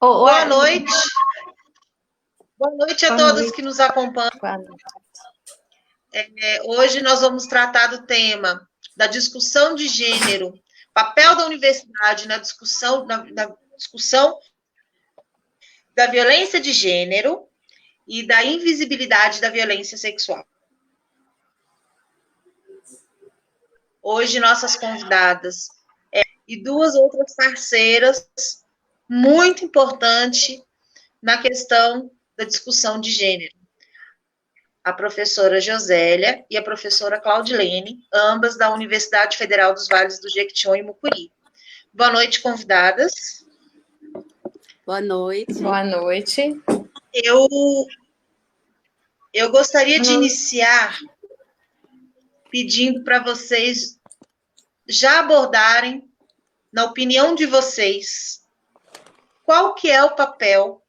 Boa noite. Boa noite a todos que nos acompanham. Hoje nós vamos tratar do tema da discussão de gênero, papel da universidade na discussão da violência de gênero e da invisibilidade da violência sexual. Hoje nossas convidadas e duas outras parceiras muito importantes na questão da discussão de gênero. A professora Josélia e a professora Claudilene, ambas da Universidade Federal dos Vales do Jequitinhonha e Mucuri. Boa noite, convidadas. Boa noite. Boa noite. Eu gostaria de iniciar pedindo para vocês já abordarem, na opinião de vocês, qual que é o papel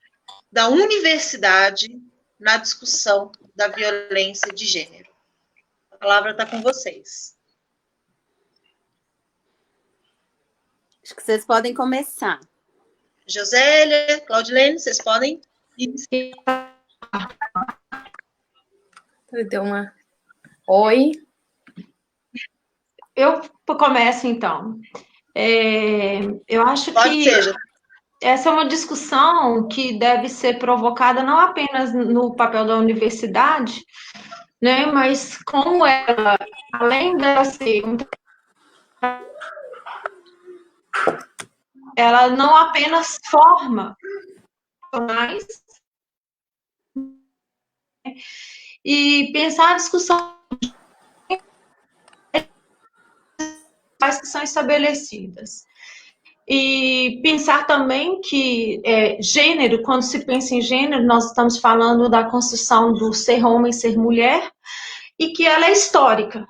da universidade na discussão da violência de gênero. A palavra está com vocês. Acho que vocês podem começar. Josélia, Claudilene, vocês podem iniciar. Deu uma... Oi. Eu começo, então. Eu acho que essa é uma discussão que deve ser provocada não apenas no papel da universidade, né, mas como ela, além dela ser... Ela não apenas forma profissionais, e pensar a discussão que são estabelecidas. E pensar também que gênero, quando se pensa em gênero, nós estamos falando da construção do ser homem, ser mulher, e que ela é histórica.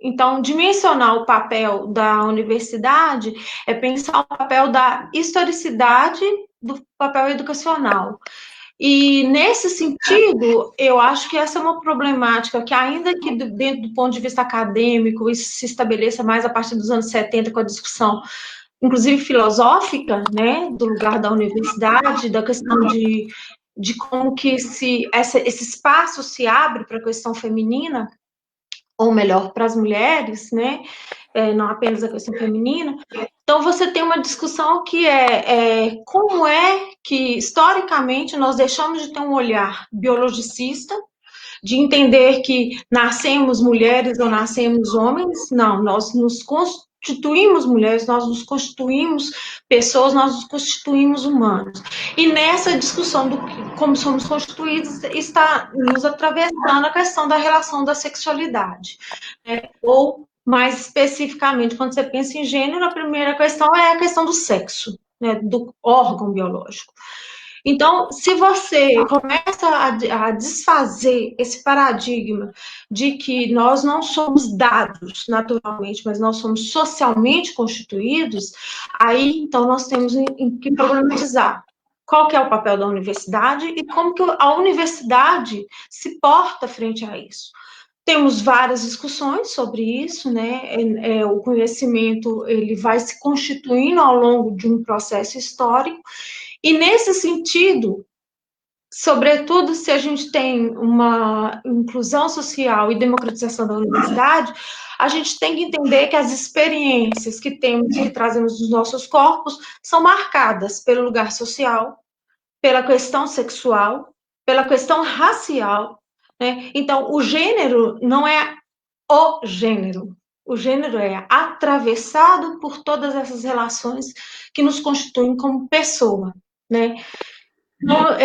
Então, dimensionar o papel da universidade é pensar o papel da historicidade do papel educacional. E, nesse sentido, eu acho que essa é uma problemática que, ainda que dentro do ponto de vista acadêmico, isso se estabeleça mais a partir dos anos 70 com a discussão, inclusive filosófica, né, do lugar da universidade, da questão de como que esse espaço se abre para a questão feminina, ou melhor, para as mulheres, né, não apenas a questão feminina. Então, você tem uma discussão que como é que, historicamente, nós deixamos de ter um olhar biologicista, de entender que nascemos mulheres ou nascemos homens. Não, nós nos constituímos mulheres, nós nos constituímos pessoas, nós nos constituímos humanos. E nessa discussão do como somos constituídos, está nos atravessando a questão da relação da sexualidade, né? Ou, mais especificamente, quando você pensa em gênero, a primeira questão é a questão do sexo, né? Do órgão biológico. Então, se você começa a desfazer esse paradigma de que nós não somos dados naturalmente, mas nós somos socialmente constituídos, aí, então, nós temos que problematizar qual que é o papel da universidade e como que a universidade se porta frente a isso. Temos várias discussões sobre isso, né? O conhecimento ele vai se constituindo ao longo de um processo histórico, e nesse sentido, sobretudo se a gente tem uma inclusão social e democratização da universidade, a gente tem que entender que as experiências que temos e que trazemos nos nossos corpos são marcadas pelo lugar social, pela questão sexual, pela questão racial, né? Então, o gênero não é o gênero. O gênero é atravessado por todas essas relações que nos constituem como pessoa, né? Então,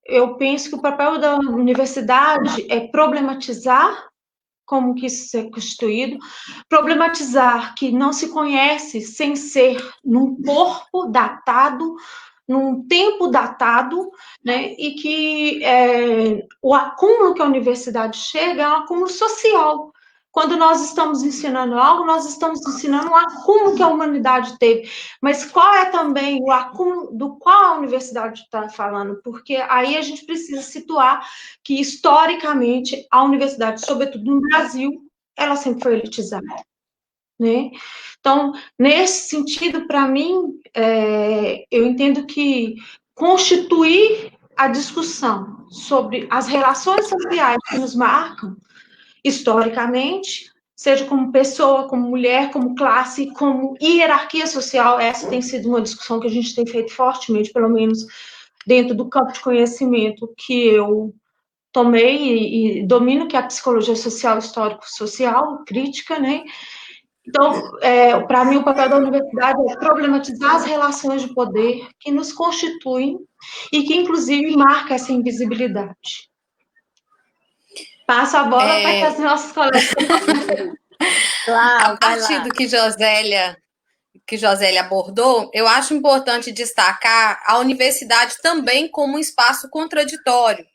eu penso que o papel da universidade é problematizar como que isso é constituído, problematizar que não se conhece sem ser num corpo datado, num tempo datado, né, e que o acúmulo que a universidade chega é um acúmulo social. Quando nós estamos ensinando algo, nós estamos ensinando um acúmulo que a humanidade teve. Mas qual é também o acúmulo do qual a universidade está falando? Porque aí a gente precisa situar que, historicamente, a universidade, sobretudo no Brasil, ela sempre foi elitizada. né? Então, nesse sentido, para mim, eu entendo que constituir a discussão sobre as relações sociais que nos marcam historicamente, seja como pessoa, como mulher, como classe, como hierarquia social, essa tem sido uma discussão que a gente tem feito fortemente, pelo menos dentro do campo de conhecimento que eu tomei e domino, que é a psicologia social, histórico-social, crítica, né? Então, para mim, o papel da universidade é problematizar as relações de poder que nos constituem e que, inclusive, marca essa invisibilidade. Passo a bola para que as nossas colegas... A partir do que Josélia abordou, eu acho importante destacar a universidade também como um espaço contraditório.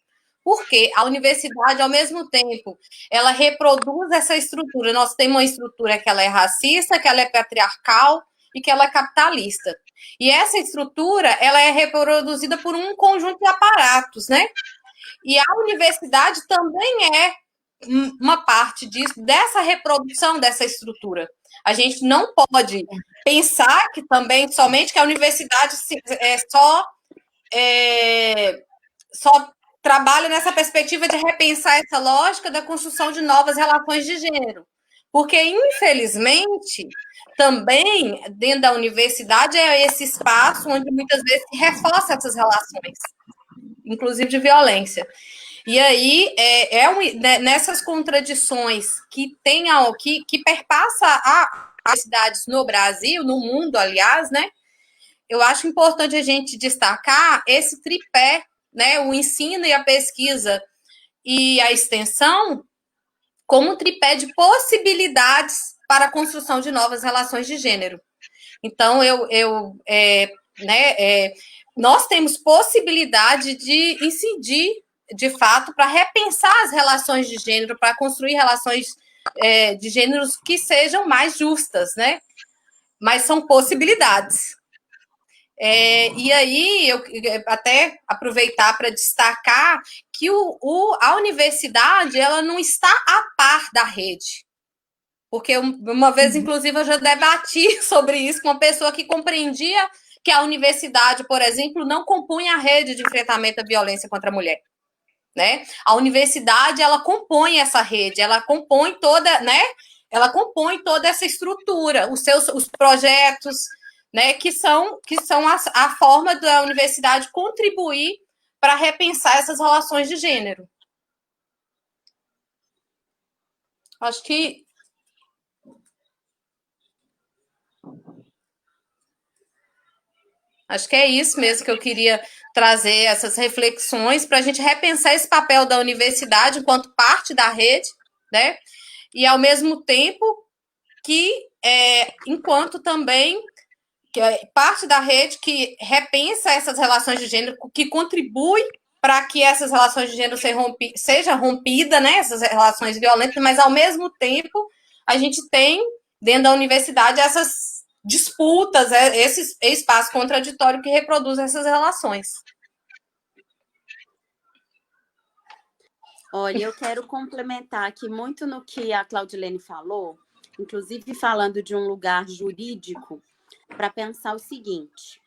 Porque a universidade, ao mesmo tempo, ela reproduz essa estrutura. Nós temos uma estrutura que ela é racista, que ela é patriarcal e que ela é capitalista. E essa estrutura, ela é reproduzida por um conjunto de aparatos, né? E a universidade também é uma parte disso, dessa reprodução dessa estrutura. A gente não pode pensar que também somente que a universidade só trabalha nessa perspectiva de repensar essa lógica da construção de novas relações de gênero. Porque, infelizmente, também, dentro da universidade, é esse espaço onde muitas vezes se reforça essas relações, inclusive de violência. E aí, nessas contradições que perpassa as cidades no Brasil, no mundo, aliás, né? Eu acho importante a gente destacar esse tripé, né? O ensino e a pesquisa e a extensão como um tripé de possibilidades para a construção de novas relações de gênero. Então, nós temos possibilidade de incidir, de fato, para repensar as relações de gênero, para construir relações de gêneros que sejam mais justas, né? Mas são possibilidades. E aí, eu até aproveitar para destacar que a universidade ela não está a par da rede. Porque uma vez, inclusive, eu já debati sobre isso com uma pessoa que compreendia que a universidade, por exemplo, não compunha a rede de enfrentamento à violência contra a mulher. Né? A universidade, ela compõe essa rede, ela compõe toda, né? Ela compõe toda essa estrutura, os projetos, né? Que são a forma da universidade contribuir para repensar essas relações de gênero. Acho que é isso mesmo que eu queria trazer, essas reflexões, para a gente repensar esse papel da universidade enquanto parte da rede, né? E, ao mesmo tempo, que enquanto também que é parte da rede que repensa essas relações de gênero, que contribui para que essas relações de gênero sejam rompidas, né? Essas relações violentas, mas, ao mesmo tempo, a gente tem, dentro da universidade, essas disputas, esse espaço contraditório que reproduz essas relações. Olha, eu quero complementar aqui muito no que a Claudilene falou, inclusive falando de um lugar jurídico, para pensar o seguinte: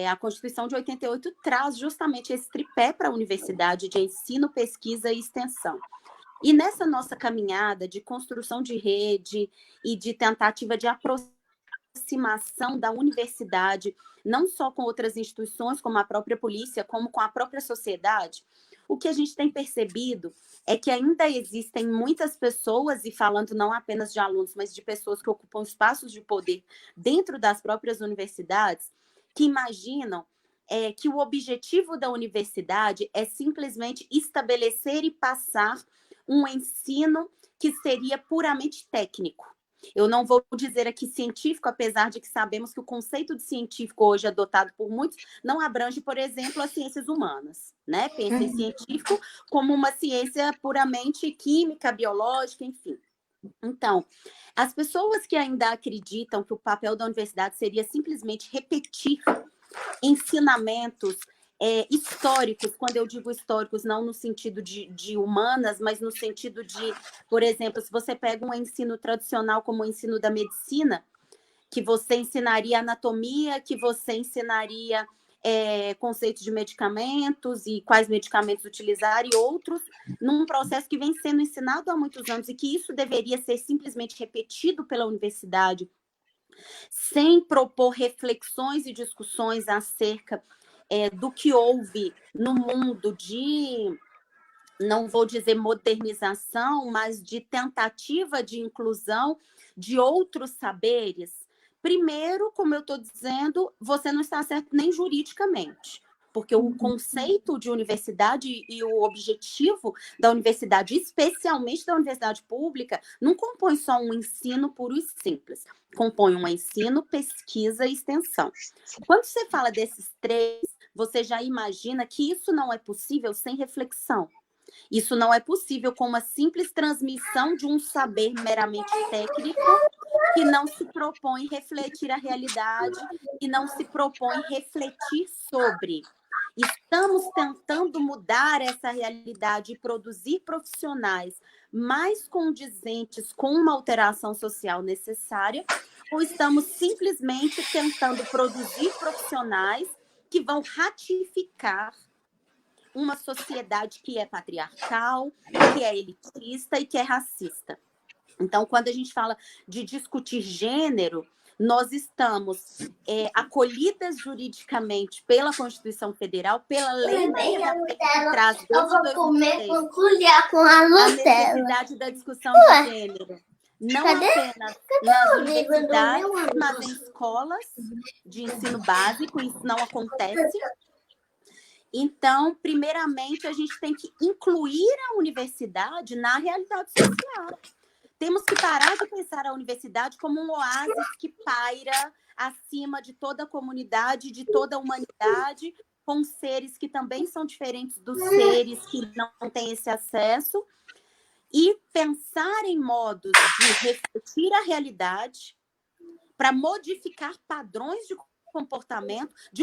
a Constituição de 88 traz justamente esse tripé para a universidade de ensino, pesquisa e extensão. E nessa nossa caminhada de construção de rede e de tentativa de aproximação da universidade, não só com outras instituições, como a própria polícia, como com a própria sociedade, o que a gente tem percebido é que ainda existem muitas pessoas, e falando não apenas de alunos, mas de pessoas que ocupam espaços de poder dentro das próprias universidades, que imaginam que o objetivo da universidade é simplesmente estabelecer e passar um ensino que seria puramente técnico. Eu não vou dizer aqui científico, apesar de que sabemos que o conceito de científico hoje adotado por muitos não abrange, por exemplo, as ciências humanas, né? Pensa em científico como uma ciência puramente química, biológica, enfim. Então, as pessoas que ainda acreditam que o papel da universidade seria simplesmente repetir ensinamentos históricos. Quando eu digo históricos, não no sentido de humanas, mas no sentido de, por exemplo, se você pega um ensino tradicional como o ensino da medicina, que você ensinaria anatomia, que você ensinaria conceitos de medicamentos e quais medicamentos utilizar e outros, num processo que vem sendo ensinado há muitos anos e que isso deveria ser simplesmente repetido pela universidade, sem propor reflexões e discussões acerca do que houve no mundo de, não vou dizer modernização, mas de tentativa de inclusão de outros saberes. Primeiro, como eu estou dizendo, você não está certo nem juridicamente, porque o conceito de universidade e o objetivo da universidade, especialmente da universidade pública, não compõe só um ensino puro e simples, compõe um ensino, pesquisa e extensão. Quando você fala desses três, você já imagina que isso não é possível sem reflexão. Isso não é possível com uma simples transmissão de um saber meramente técnico que não se propõe refletir a realidade e não se propõe refletir sobre. Estamos tentando mudar essa realidade e produzir profissionais mais condizentes com uma alteração social necessária, ou estamos simplesmente tentando produzir profissionais que vão ratificar uma sociedade que é patriarcal, que é elitista e que é racista. Então, quando a gente fala de discutir gênero, nós estamos acolhidas juridicamente pela Constituição Federal, pela lei que traz desde 2006 a necessidade da discussão de gênero. Não apenas nas universidades, mas em escolas de ensino básico, isso não acontece. Então, primeiramente, a gente tem que incluir a universidade na realidade social. Temos que parar de pensar a universidade como um oásis que paira acima de toda a comunidade, de toda a humanidade, com seres que também são diferentes dos seres que não têm esse acesso, e pensar em modos de refletir a realidade para modificar padrões de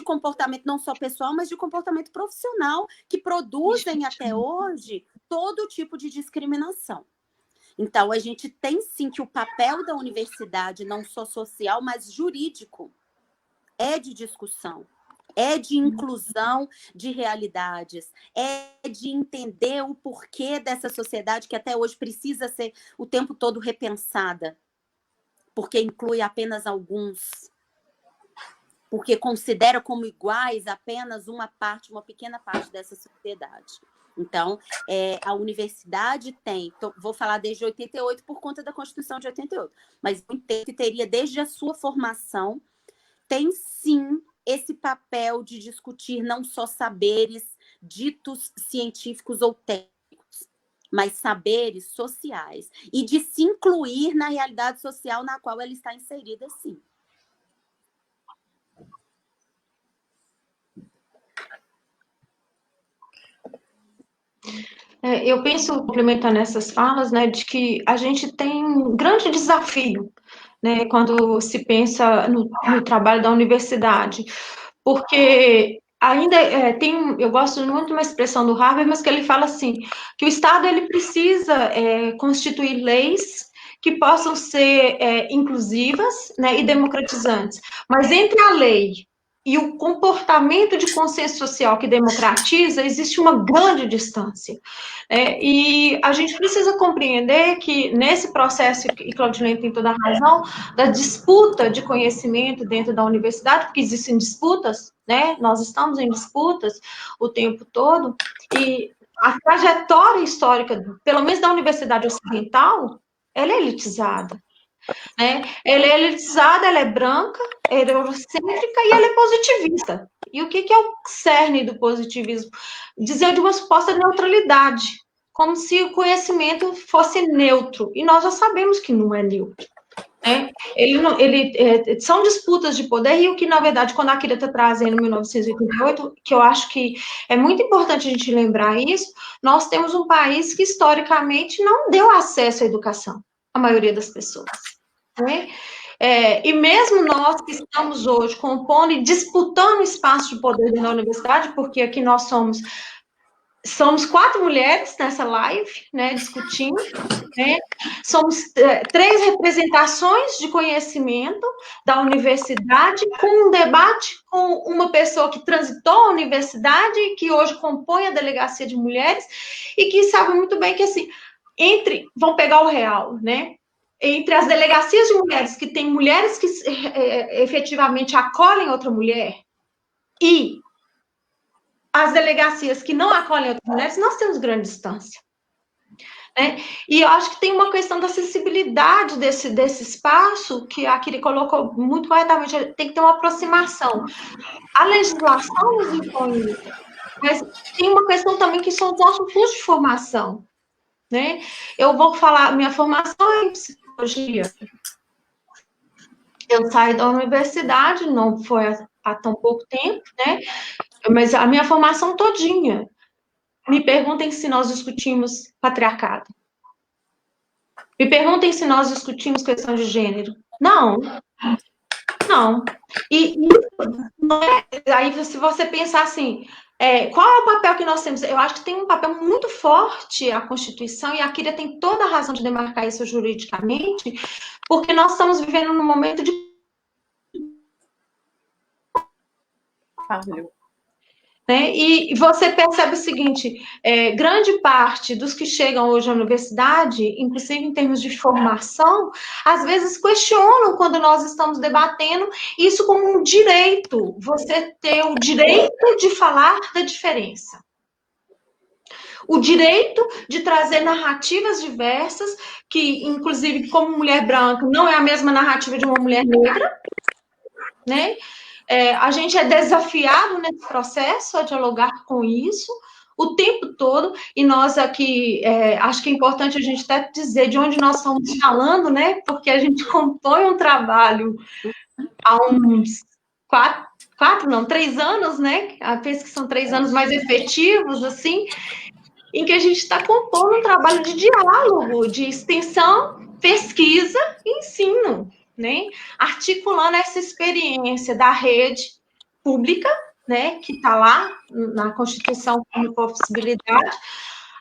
comportamento não só pessoal, mas de comportamento profissional, que produzem até hoje todo tipo de discriminação. Então, a gente tem sim que o papel da universidade, não só social, mas jurídico, é de discussão, é de inclusão de realidades, é de entender o porquê dessa sociedade que até hoje precisa ser o tempo todo repensada, porque inclui apenas alguns, porque considera como iguais apenas uma pequena parte dessa sociedade. Então, a universidade tem, vou falar desde 88 por conta da Constituição de 88, mas eu entendo que teria desde a sua formação, tem sim esse papel de discutir não só saberes ditos científicos ou técnicos, mas saberes sociais, e de se incluir na realidade social na qual ela está inserida, sim. Eu penso, complementando essas falas, né, de que a gente tem um grande desafio, né, quando se pensa no trabalho da universidade, porque ainda eu gosto muito de uma expressão do Harvey, mas que ele fala assim, que o Estado ele precisa constituir leis que possam ser inclusivas, né, e democratizantes, mas entre a lei e o comportamento de consenso social que democratiza, existe uma grande distância. E a gente precisa compreender que nesse processo, e Claudilene tem toda a razão, da disputa de conhecimento dentro da universidade, porque existem disputas, né? Nós estamos em disputas o tempo todo, e a trajetória histórica, pelo menos da Universidade Ocidental, ela é elitizada. Ela é elitizada, ela é branca, ela é eurocêntrica e ela é positivista. E o que é o cerne do positivismo? Dizer de uma suposta neutralidade, como se o conhecimento fosse neutro, e nós já sabemos que não é neutro. São disputas de poder, e o que, na verdade, quando a Kira está trazendo em 1988, que eu acho que é muito importante a gente lembrar isso, nós temos um país que, historicamente, não deu acesso à educação, a maioria das pessoas. E mesmo nós que estamos hoje compondo e disputando espaço de poder na universidade, porque aqui nós somos 4 mulheres nessa live, né, discutindo, né? Somos 3 representações de conhecimento da universidade, com um debate com uma pessoa que transitou a universidade e que hoje compõe a delegacia de mulheres e que sabe muito bem que, assim, vamos pegar o real, né? Entre as delegacias de mulheres, que tem mulheres que efetivamente acolhem outra mulher, e as delegacias que não acolhem outras mulheres, nós temos grande distância. Né? E eu acho que tem uma questão da acessibilidade desse espaço, que a Kiri colocou muito corretamente, tem que ter uma aproximação. A legislação nos impõe isso, mas tem uma questão também que são os nossos cursos de formação. Né? Eu vou falar, minha formação é em psicologia. Eu saí da universidade, não foi há tão pouco tempo, né? Mas a minha formação todinha. Me perguntem se nós discutimos patriarcado. Me perguntem se nós discutimos questão de gênero. Não. Não. E não é, aí, se você pensar assim, qual é o papel que nós temos? Eu acho que tem um papel muito forte a Constituição, e a Kíria tem toda a razão de demarcar isso juridicamente, porque nós estamos vivendo num momento de... Né? E você percebe o seguinte, grande parte dos que chegam hoje à universidade, inclusive em termos de formação, às vezes questionam quando nós estamos debatendo isso como um direito, você ter o direito de falar da diferença. O direito de trazer narrativas diversas, que, inclusive, como mulher branca, não é a mesma narrativa de uma mulher negra, né? A gente é desafiado nesse processo a dialogar com isso o tempo todo, e nós aqui, acho que é importante a gente até dizer de onde nós estamos falando, né? Porque a gente compõe um trabalho há uns 3 anos, né? Penso que são 3 anos mais efetivos, assim, em que a gente está compondo um trabalho de diálogo, de extensão, pesquisa e ensino, né? Articulando essa experiência da rede pública, né, que está lá na Constituição como possibilidade,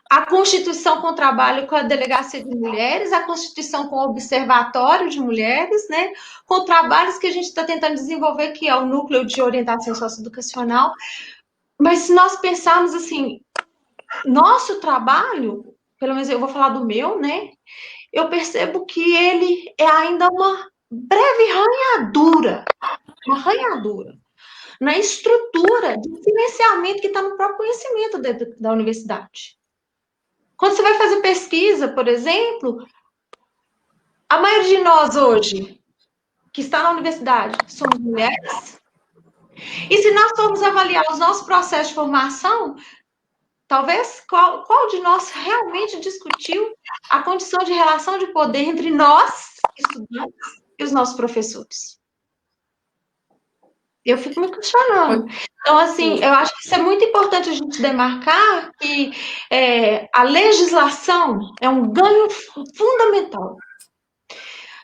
a Constituição com o trabalho com a Delegacia de Mulheres, a Constituição com o Observatório de Mulheres, né, com trabalhos que a gente está tentando desenvolver, que é o Núcleo de Orientação Socioeducacional. Mas se nós pensarmos assim, nosso trabalho, pelo menos eu vou falar do meu, né, eu percebo que ele é ainda uma breve ranhadura, na estrutura de financiamento que está no próprio conhecimento da universidade. Quando você vai fazer pesquisa, por exemplo, a maioria de nós hoje, que está na universidade, somos mulheres, e se nós formos avaliar os nossos processos de formação, talvez qual de nós realmente discutiu a condição de relação de poder entre nós, estudantes, e os nossos professores? Eu fico me questionando. Então, assim, eu acho que isso é muito importante a gente demarcar que a legislação é um ganho fundamental.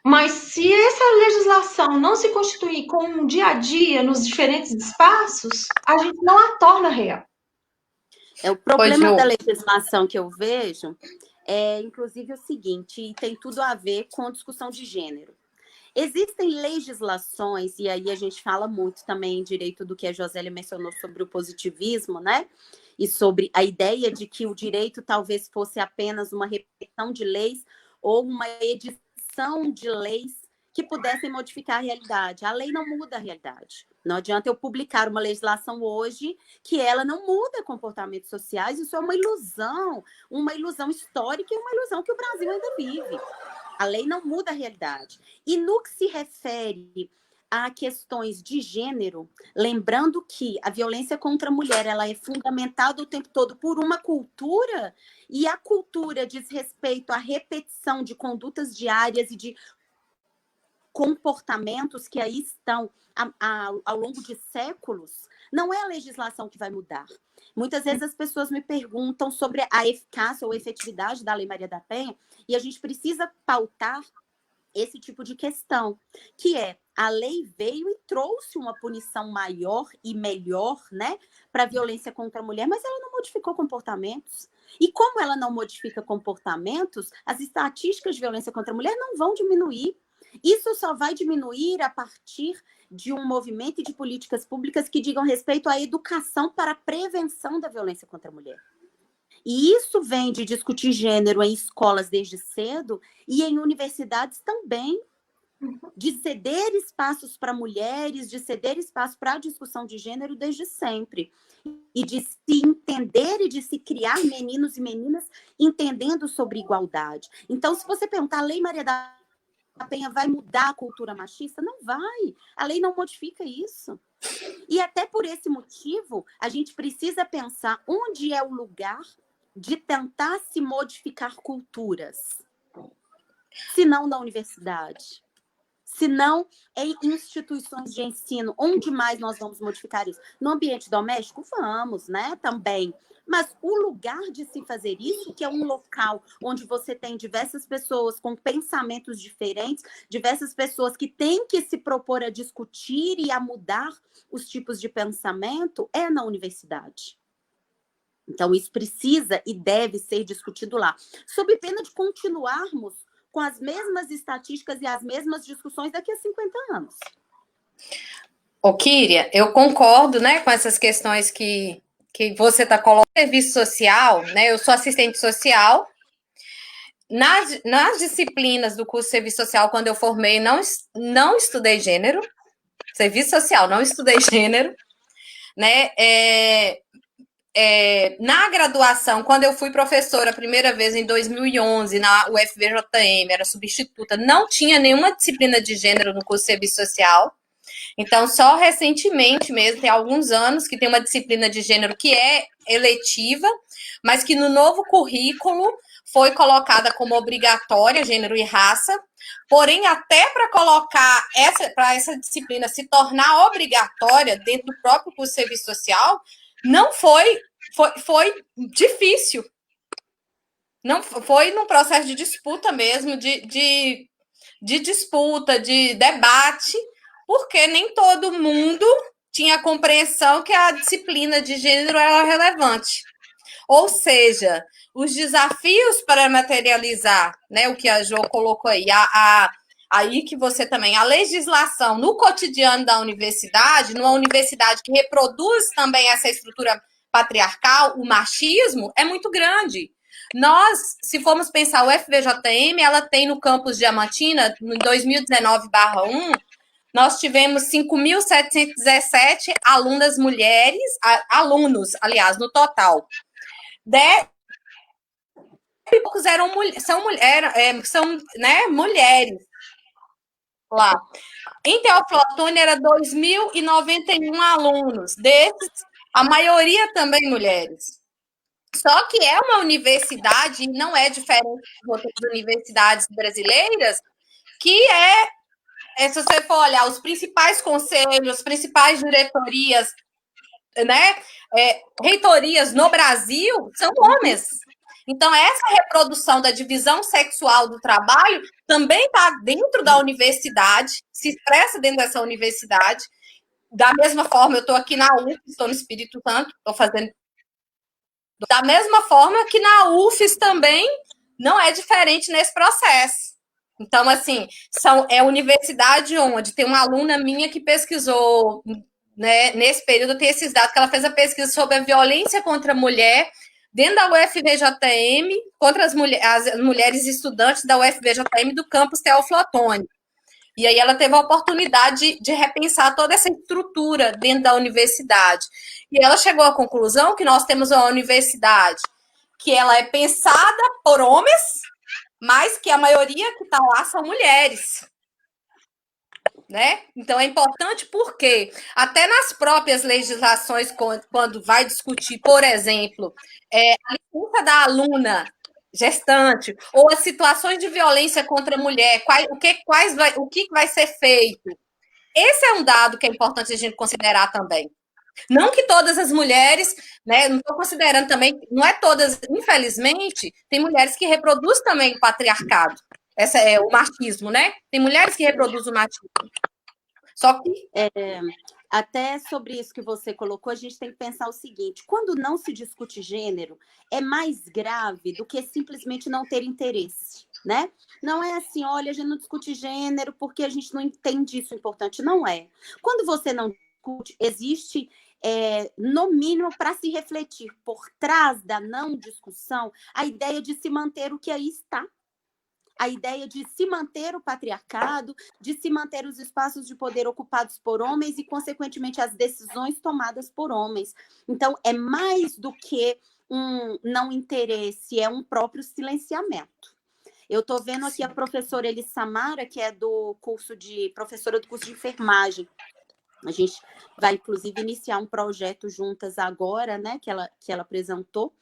Mas se essa legislação não se constituir com um dia a dia nos diferentes espaços, a gente não a torna real. O problema da legislação que eu vejo é, inclusive, o seguinte, e tem tudo a ver com discussão de gênero. Existem legislações, e aí a gente fala muito também em direito do que a Josélia mencionou sobre o positivismo, né? E sobre a ideia de que o direito talvez fosse apenas uma repetição de leis ou uma edição de leis que pudessem modificar a realidade. A lei não muda a realidade. Não adianta eu publicar uma legislação hoje que ela não muda comportamentos sociais. Isso é uma ilusão histórica e uma ilusão que o Brasil ainda vive. A lei não muda a realidade. E no que se refere a questões de gênero, lembrando que a violência contra a mulher ela é fundamentada o tempo todo por uma cultura, e a cultura diz respeito à repetição de condutas diárias e de comportamentos que aí estão ao longo de séculos. Não é a legislação que vai mudar. Muitas vezes as pessoas me perguntam sobre a eficácia ou efetividade da Lei Maria da Penha, e a gente precisa pautar esse tipo de questão, que é a lei veio e trouxe uma punição maior e melhor, né, para a violência contra a mulher, mas ela não modificou comportamentos. E como ela não modifica comportamentos, as estatísticas de violência contra a mulher não vão diminuir. Isso só vai diminuir a partir de um movimento e de políticas públicas que digam respeito à educação para a prevenção da violência contra a mulher. E isso vem de discutir gênero em escolas desde cedo e em universidades também, de ceder espaços para mulheres, de ceder espaço para a discussão de gênero desde sempre. E de se entender e de se criar meninos e meninas entendendo sobre igualdade. Então, se você perguntar, a Lei Maria da Penha vai mudar a cultura machista? Não vai. A lei não modifica isso. E até por esse motivo, a gente precisa pensar onde é o lugar de tentar se modificar culturas. Se não na universidade. Se não em instituições de ensino. Onde mais nós vamos modificar isso? No ambiente doméstico? Vamos, né? Também. Mas o lugar de se fazer isso, que é um local onde você tem diversas pessoas com pensamentos diferentes, diversas pessoas que têm que se propor a discutir e a mudar os tipos de pensamento, é na universidade. Então, isso precisa e deve ser discutido lá. Sob pena de continuarmos com as mesmas estatísticas e as mesmas discussões daqui a 50 anos. Ô, Kíria, eu concordo, né, com essas questões que você está colocando. Serviço social, né, eu sou assistente social. Nas disciplinas do curso de serviço social, quando eu formei, não estudei gênero. Serviço social, não estudei gênero. Né, na graduação, quando eu fui professora a primeira vez em 2011 na UFVJM, era substituta, não tinha nenhuma disciplina de gênero no curso de serviço social. Então, só recentemente mesmo, tem alguns anos, que tem uma disciplina de gênero que é eletiva, mas que no novo currículo foi colocada como obrigatória, gênero e raça. Porém, até para colocar para essa disciplina se tornar obrigatória dentro do próprio curso de serviço social, não foi difícil. Não foi num processo de disputa mesmo, de disputa, de debate, porque nem todo mundo tinha a compreensão que a disciplina de gênero era relevante. Ou seja, os desafios para materializar, né, o que a Jo colocou aí, aí que você também, a legislação no cotidiano da universidade, numa universidade que reproduz também essa estrutura patriarcal, o machismo, é muito grande. Nós, se formos pensar, o FVJM, ela tem no campus Diamantina, em 2019/1, nós tivemos 5.717 alunas mulheres, alunos, aliás, no total. Poucos são né, mulheres lá. Em Teófilo Otoni era 2.091 alunos, desses, a maioria também mulheres. Só que é uma universidade, e não é diferente de outras universidades brasileiras, que se você for olhar os principais conselhos, as principais diretorias, né, reitorias no Brasil, são homens. Então, essa reprodução da divisão sexual do trabalho também está dentro da universidade, se expressa dentro dessa universidade. Da mesma forma, eu estou aqui na UF, estou no Espírito Santo, estou fazendo. Da mesma forma que na UFES também não é diferente nesse processo. Então, assim, é universidade onde tem uma aluna minha que pesquisou, né, nesse período, tem esses dados, que ela fez a pesquisa sobre a violência contra a mulher dentro da UFVJM, contra as mulheres estudantes da UFVJM do campus Teófilo Otoni. E aí ela teve a oportunidade de repensar toda essa estrutura dentro da universidade. E ela chegou à conclusão que nós temos uma universidade que ela é pensada por homens, mas que a maioria que está lá são mulheres. Né? Então, é importante porque até nas próprias legislações, quando vai discutir, por exemplo, a licença da aluna gestante, ou as situações de violência contra a mulher, o que vai ser feito. Esse é um dado que é importante a gente considerar também. Não que todas as mulheres, né, não estou considerando também, não é todas, infelizmente, tem mulheres que reproduzem também o patriarcado. Essa é o machismo, né? Tem mulheres que reproduzem o machismo. Só que... Até sobre isso que você colocou, a gente tem que pensar o seguinte: quando não se discute gênero, é mais grave do que simplesmente não ter interesse, né? Não é assim, olha, a gente não discute gênero porque a gente não entende isso importante. Não é. Quando você não discute, existe, no mínimo, para se refletir por trás da não discussão, a ideia de se manter o que aí está. A ideia de se manter o patriarcado, de se manter os espaços de poder ocupados por homens e, consequentemente, as decisões tomadas por homens. Então, é mais do que um não interesse, é um próprio silenciamento. Eu estou vendo aqui a professora Elissamara, que é professora do curso de enfermagem. A gente vai, inclusive, iniciar um projeto juntas agora, né, que ela apresentou.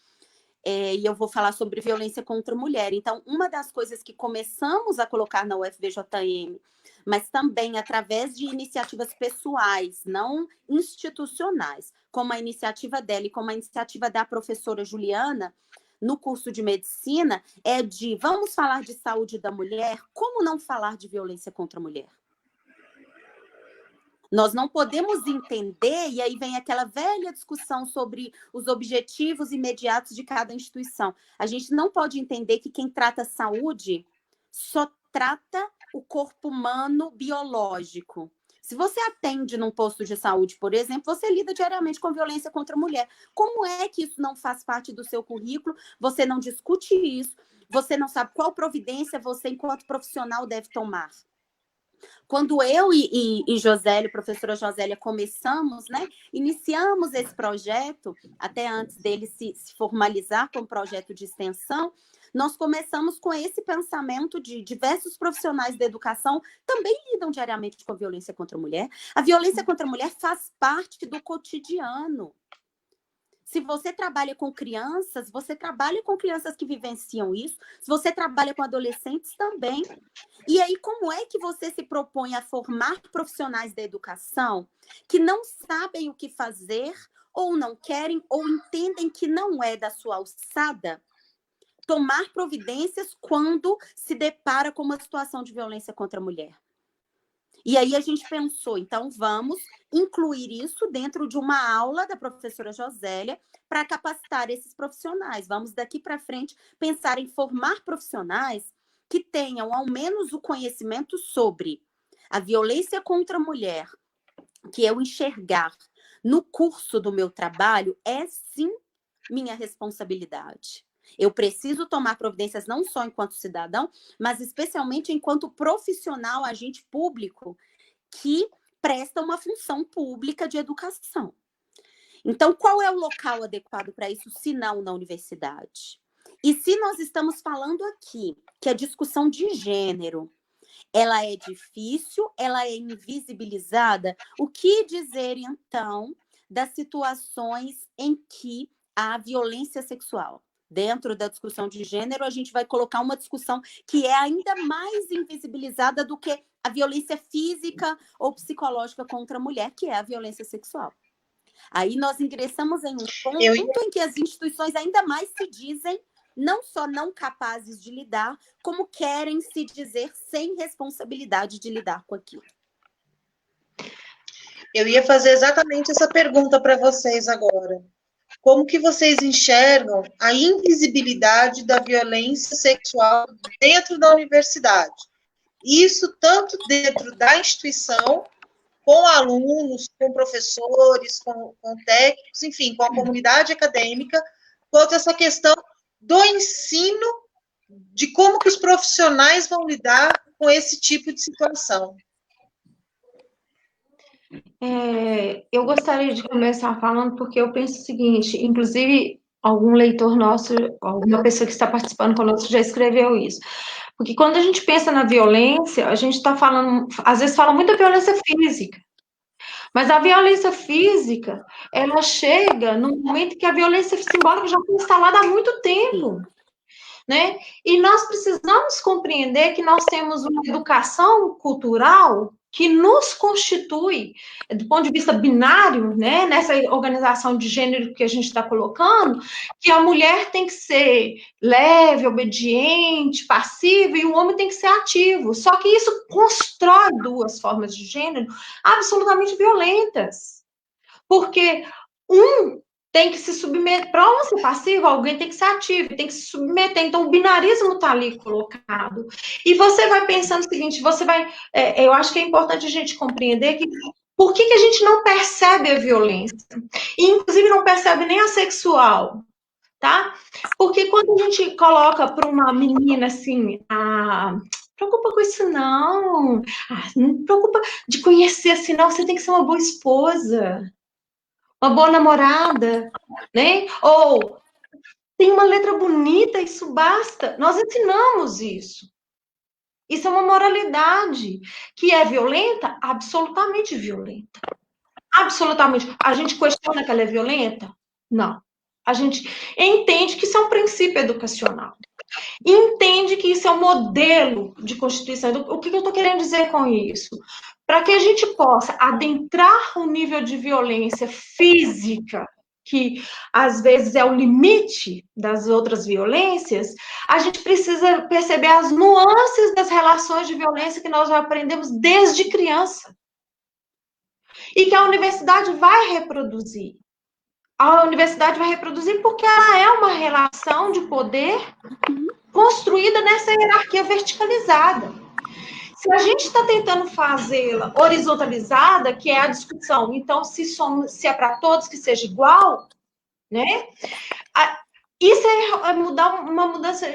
E eu vou falar sobre violência contra a mulher. Então, uma das coisas que começamos a colocar na UFVJM, mas também através de iniciativas pessoais, não institucionais, como a iniciativa dela e como a iniciativa da professora Juliana, no curso de medicina, é de vamos falar de saúde da mulher, como não falar de violência contra a mulher? Nós não podemos entender, e aí vem aquela velha discussão sobre os objetivos imediatos de cada instituição. A gente não pode entender que quem trata saúde só trata o corpo humano biológico. Se você atende num posto de saúde, por exemplo, você lida diariamente com violência contra a mulher. Como é que isso não faz parte do seu currículo? Você não discute isso, você não sabe qual providência você, enquanto profissional, deve tomar. Quando eu e Josélia, professora Josélia, começamos, né, iniciamos esse projeto, até antes dele se formalizar como projeto de extensão, nós começamos com esse pensamento de diversos profissionais da educação também lidam diariamente com a violência contra a mulher. A violência contra a mulher faz parte do cotidiano. Se você trabalha com crianças, você trabalha com crianças que vivenciam isso. Se você trabalha com adolescentes, também. E aí, como é que você se propõe a formar profissionais da educação que não sabem o que fazer, ou não querem, ou entendem que não é da sua alçada tomar providências quando se depara com uma situação de violência contra a mulher? E aí a gente pensou, então vamos incluir isso dentro de uma aula da professora Josélia para capacitar esses profissionais. Vamos daqui para frente pensar em formar profissionais que tenham ao menos o conhecimento sobre a violência contra a mulher, que eu enxergar no curso do meu trabalho é sim minha responsabilidade. Eu preciso tomar providências não só enquanto cidadão, mas especialmente enquanto profissional, agente público, que presta uma função pública de educação. Então, qual é o local adequado para isso, se não na universidade? E se nós estamos falando aqui que a discussão de gênero, ela é difícil, ela é invisibilizada, o que dizer, então, das situações em que há violência sexual? Dentro da discussão de gênero, a gente vai colocar uma discussão que é ainda mais invisibilizada do que a violência física ou psicológica contra a mulher, que é a violência sexual. Aí nós ingressamos em um ponto em que as instituições ainda mais se dizem não só não capazes de lidar, como querem se dizer sem responsabilidade de lidar com aquilo. Eu ia fazer exatamente essa pergunta para vocês agora. Como que vocês enxergam a invisibilidade da violência sexual dentro da universidade? Isso tanto dentro da instituição, com alunos, com professores, com técnicos, enfim, com a comunidade acadêmica, quanto essa questão do ensino, de como que os profissionais vão lidar com esse tipo de situação. Eu gostaria de começar falando, porque eu penso o seguinte, inclusive algum leitor nosso, alguma pessoa que está participando conosco já escreveu isso. Porque quando a gente pensa na violência, a gente está falando, às vezes fala muito da violência física, mas a violência física, ela chega no momento que a violência simbólica já foi instalada há muito tempo, né? E nós precisamos compreender que nós temos uma educação cultural que nos constitui, do ponto de vista binário, né, nessa organização de gênero que a gente está colocando, que a mulher tem que ser leve, obediente, passiva, e o homem tem que ser ativo. Só que isso constrói duas formas de gênero absolutamente violentas. Porque um tem que se submeter, para um ser passivo, alguém tem que ser ativo, tem que se submeter. Então, o binarismo está ali colocado. E você vai pensando o seguinte, eu acho que é importante a gente compreender que por que a gente não percebe a violência? E, inclusive, não percebe nem a sexual, tá? Porque quando a gente coloca para uma menina assim, preocupa com isso não, não preocupa de conhecer assim não, você tem que ser uma boa esposa, uma boa namorada, né? Ou tem uma letra bonita, isso basta. Nós ensinamos isso. Isso é uma moralidade que é violenta, absolutamente violenta. Absolutamente. A gente questiona que ela é violenta? Não. A gente entende que isso é um princípio educacional. Entende que isso é um modelo de constituição. O que eu estou querendo dizer com isso? Para que a gente possa adentrar um nível de violência física, que às vezes é o limite das outras violências, a gente precisa perceber as nuances das relações de violência que nós já aprendemos desde criança. E que a universidade vai reproduzir. A universidade vai reproduzir porque ela é uma relação de poder construída nessa hierarquia verticalizada. Se a gente está tentando fazê-la horizontalizada, que é a discussão, então se é para todos que seja igual, né? Isso é uma mudança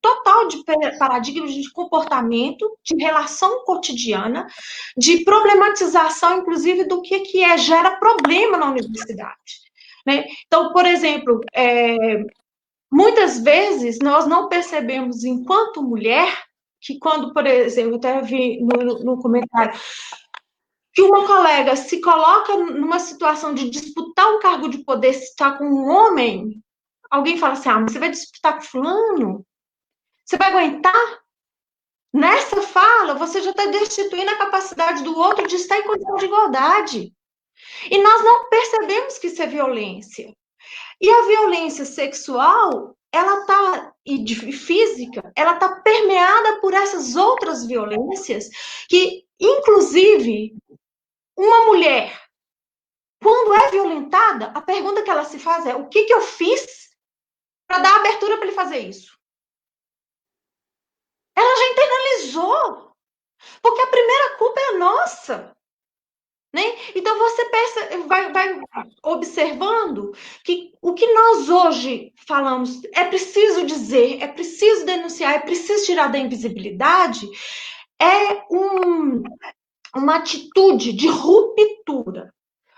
total de paradigma de comportamento, de relação cotidiana, de problematização, inclusive, do que gera problema na universidade. Né? Então, por exemplo, muitas vezes nós não percebemos, enquanto mulher, que quando, por exemplo, eu até vi no comentário, que uma colega se coloca numa situação de disputar um cargo de poder, se está com um homem, alguém fala assim, mas você vai disputar com fulano? Você vai aguentar? Nessa fala, você já está destituindo a capacidade do outro de estar em condição de igualdade. E nós não percebemos que isso é violência. E a violência sexual, e física, ela está permeada por essas outras violências que, inclusive, uma mulher, quando é violentada, a pergunta que ela se faz é: o que eu fiz para dar abertura para ele fazer isso? Ela já internalizou, porque a primeira culpa é nossa. Né? Então, você vai observando que o que nós hoje falamos é preciso dizer, é preciso denunciar, é preciso tirar da invisibilidade, é uma atitude de ruptura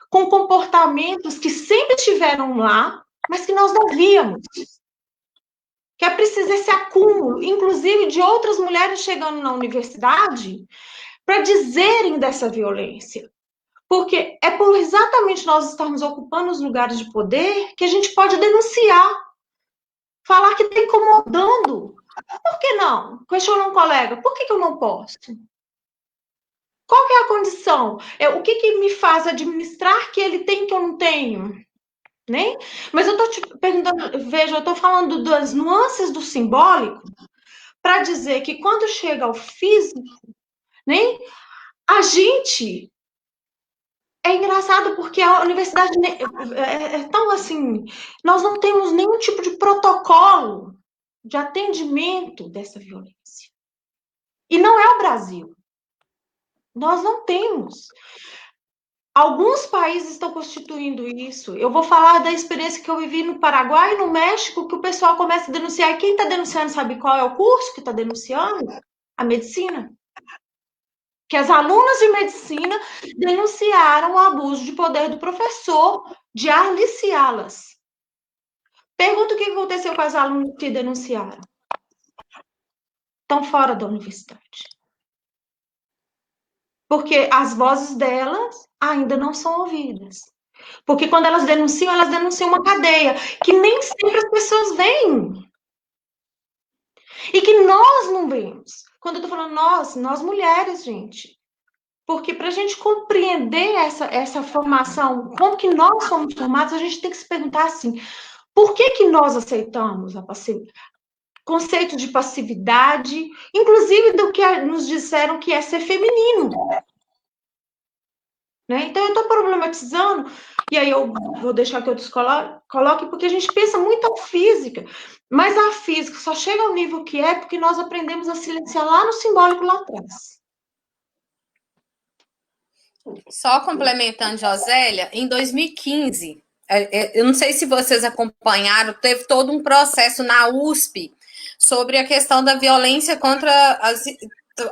com comportamentos que sempre estiveram lá, mas que nós não víamos. Que é preciso esse acúmulo, inclusive de outras mulheres chegando na universidade para dizerem dessa violência. Porque é por exatamente nós estarmos ocupando os lugares de poder que a gente pode denunciar. Falar que está incomodando. Por que não? Questiona um colega. Por que eu não posso? Qual que é a condição? O que me faz administrar que ele tem que eu não tenho? Né? Mas eu estou te perguntando, veja, eu estou falando das nuances do simbólico para dizer que quando chega ao físico, né, a gente... É engraçado porque a universidade é tão assim, nós não temos nenhum tipo de protocolo de atendimento dessa violência. E não é o Brasil. Nós não temos. Alguns países estão constituindo isso. Eu vou falar da experiência que eu vivi no Paraguai e no México, que o pessoal começa a denunciar. E quem está denunciando sabe qual é o curso que está denunciando? A medicina. Que as alunas de medicina denunciaram o abuso de poder do professor de aliciá-las. Pergunta o que aconteceu com as alunas que denunciaram. Estão fora da universidade. Porque as vozes delas ainda não são ouvidas. Porque quando elas denunciam uma cadeia, que nem sempre as pessoas veem. E que nós não vemos. Quando eu estou falando nós mulheres, gente. Porque para a gente compreender essa formação, como que nós somos formados, a gente tem que se perguntar assim, por que nós aceitamos conceito de passividade, inclusive do que nos disseram que é ser feminino. Né? Então, eu estou problematizando, e aí eu vou deixar que outros coloquem, porque a gente pensa muito a física, mas a física só chega ao nível que é porque nós aprendemos a silenciar lá no simbólico lá atrás. Só complementando, Josélia, em 2015, eu não sei se vocês acompanharam, teve todo um processo na USP sobre a questão da violência contra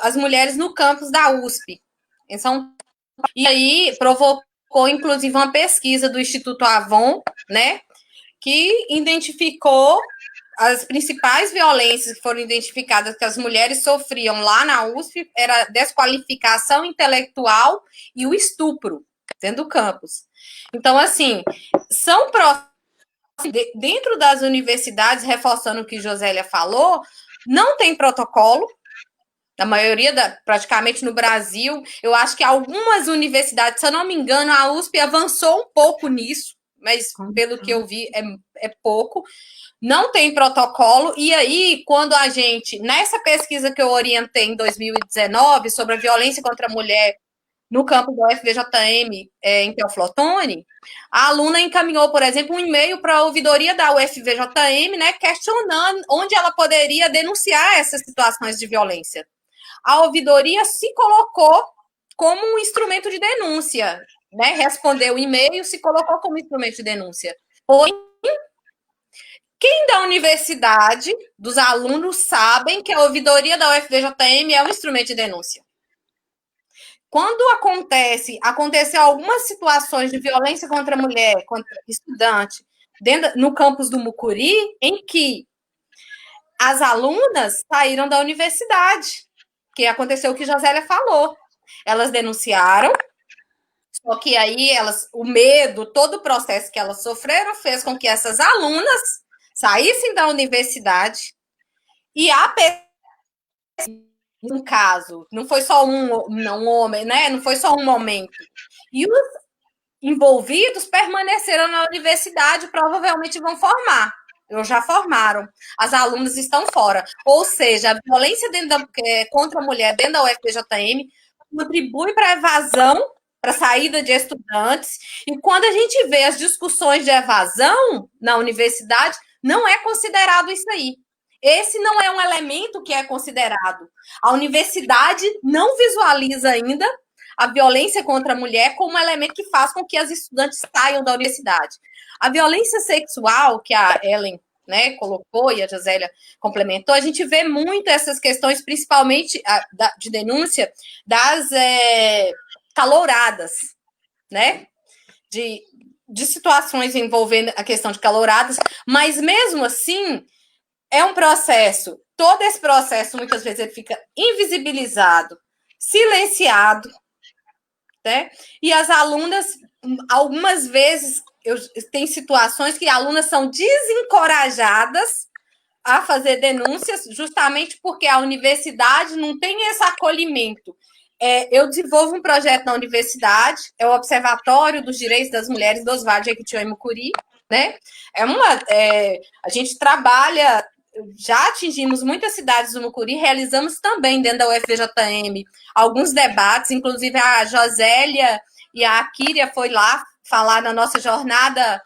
as mulheres no campus da USP, em São Paulo. E aí provocou, inclusive, uma pesquisa do Instituto Avon, né, que identificou as principais violências que foram identificadas que as mulheres sofriam lá na USP era a desqualificação intelectual e o estupro dentro do campus. Então, assim, são dentro das universidades, reforçando o que Josélia falou, não tem protocolo. A maioria, praticamente no Brasil, eu acho que algumas universidades, se eu não me engano, a USP avançou um pouco nisso, mas pelo que eu vi, é pouco. Não tem protocolo, e aí, quando a gente, nessa pesquisa que eu orientei em 2019, sobre a violência contra a mulher no campo do UFVJM, em Teoflotone, a aluna encaminhou, por exemplo, um e-mail para a ouvidoria da UFVJM, né, questionando onde ela poderia denunciar essas situações de violência. A ouvidoria se colocou como um instrumento de denúncia, né, respondeu o e-mail, se colocou como instrumento de denúncia. Porém, quem da universidade, dos alunos, sabem que a ouvidoria da UFVJM é um instrumento de denúncia. Quando aconteceu algumas situações de violência contra a mulher, contra estudante, no campus do Mucuri, em que as alunas saíram da universidade, que aconteceu o que Josélia falou. Elas denunciaram, só que aí o medo, todo o processo que elas sofreram fez com que essas alunas saíssem da universidade e um caso, não foi só um homem, né? Não foi só um momento. E os envolvidos permaneceram na universidade, provavelmente vão formar. Ou já formaram. As alunas estão fora. Ou seja, a violência contra a mulher dentro da UFPJM contribui para a evasão, para a saída de estudantes. E quando a gente vê as discussões de evasão na universidade, não é considerado isso aí. Esse não é um elemento que é considerado. A universidade não visualiza ainda a violência contra a mulher como um elemento que faz com que as estudantes saiam da universidade. A violência sexual, que a Ellen, né, colocou e a Josélia complementou, a gente vê muito essas questões, principalmente de denúncia das calouradas, né, de situações envolvendo a questão de calouradas, mas mesmo assim é um processo, todo esse processo muitas vezes ele fica invisibilizado, silenciado, né? E as alunas, algumas vezes, tem situações que alunas são desencorajadas a fazer denúncias, justamente porque a universidade não tem esse acolhimento. Eu desenvolvo um projeto na universidade, é o Observatório dos Direitos das Mulheres do Vale de Jequitinhonha e Mucuri, né? A gente trabalha, já atingimos muitas cidades do Mucuri, realizamos também dentro da UFVJM alguns debates, inclusive a Josélia e a Akíria foi lá falar na nossa jornada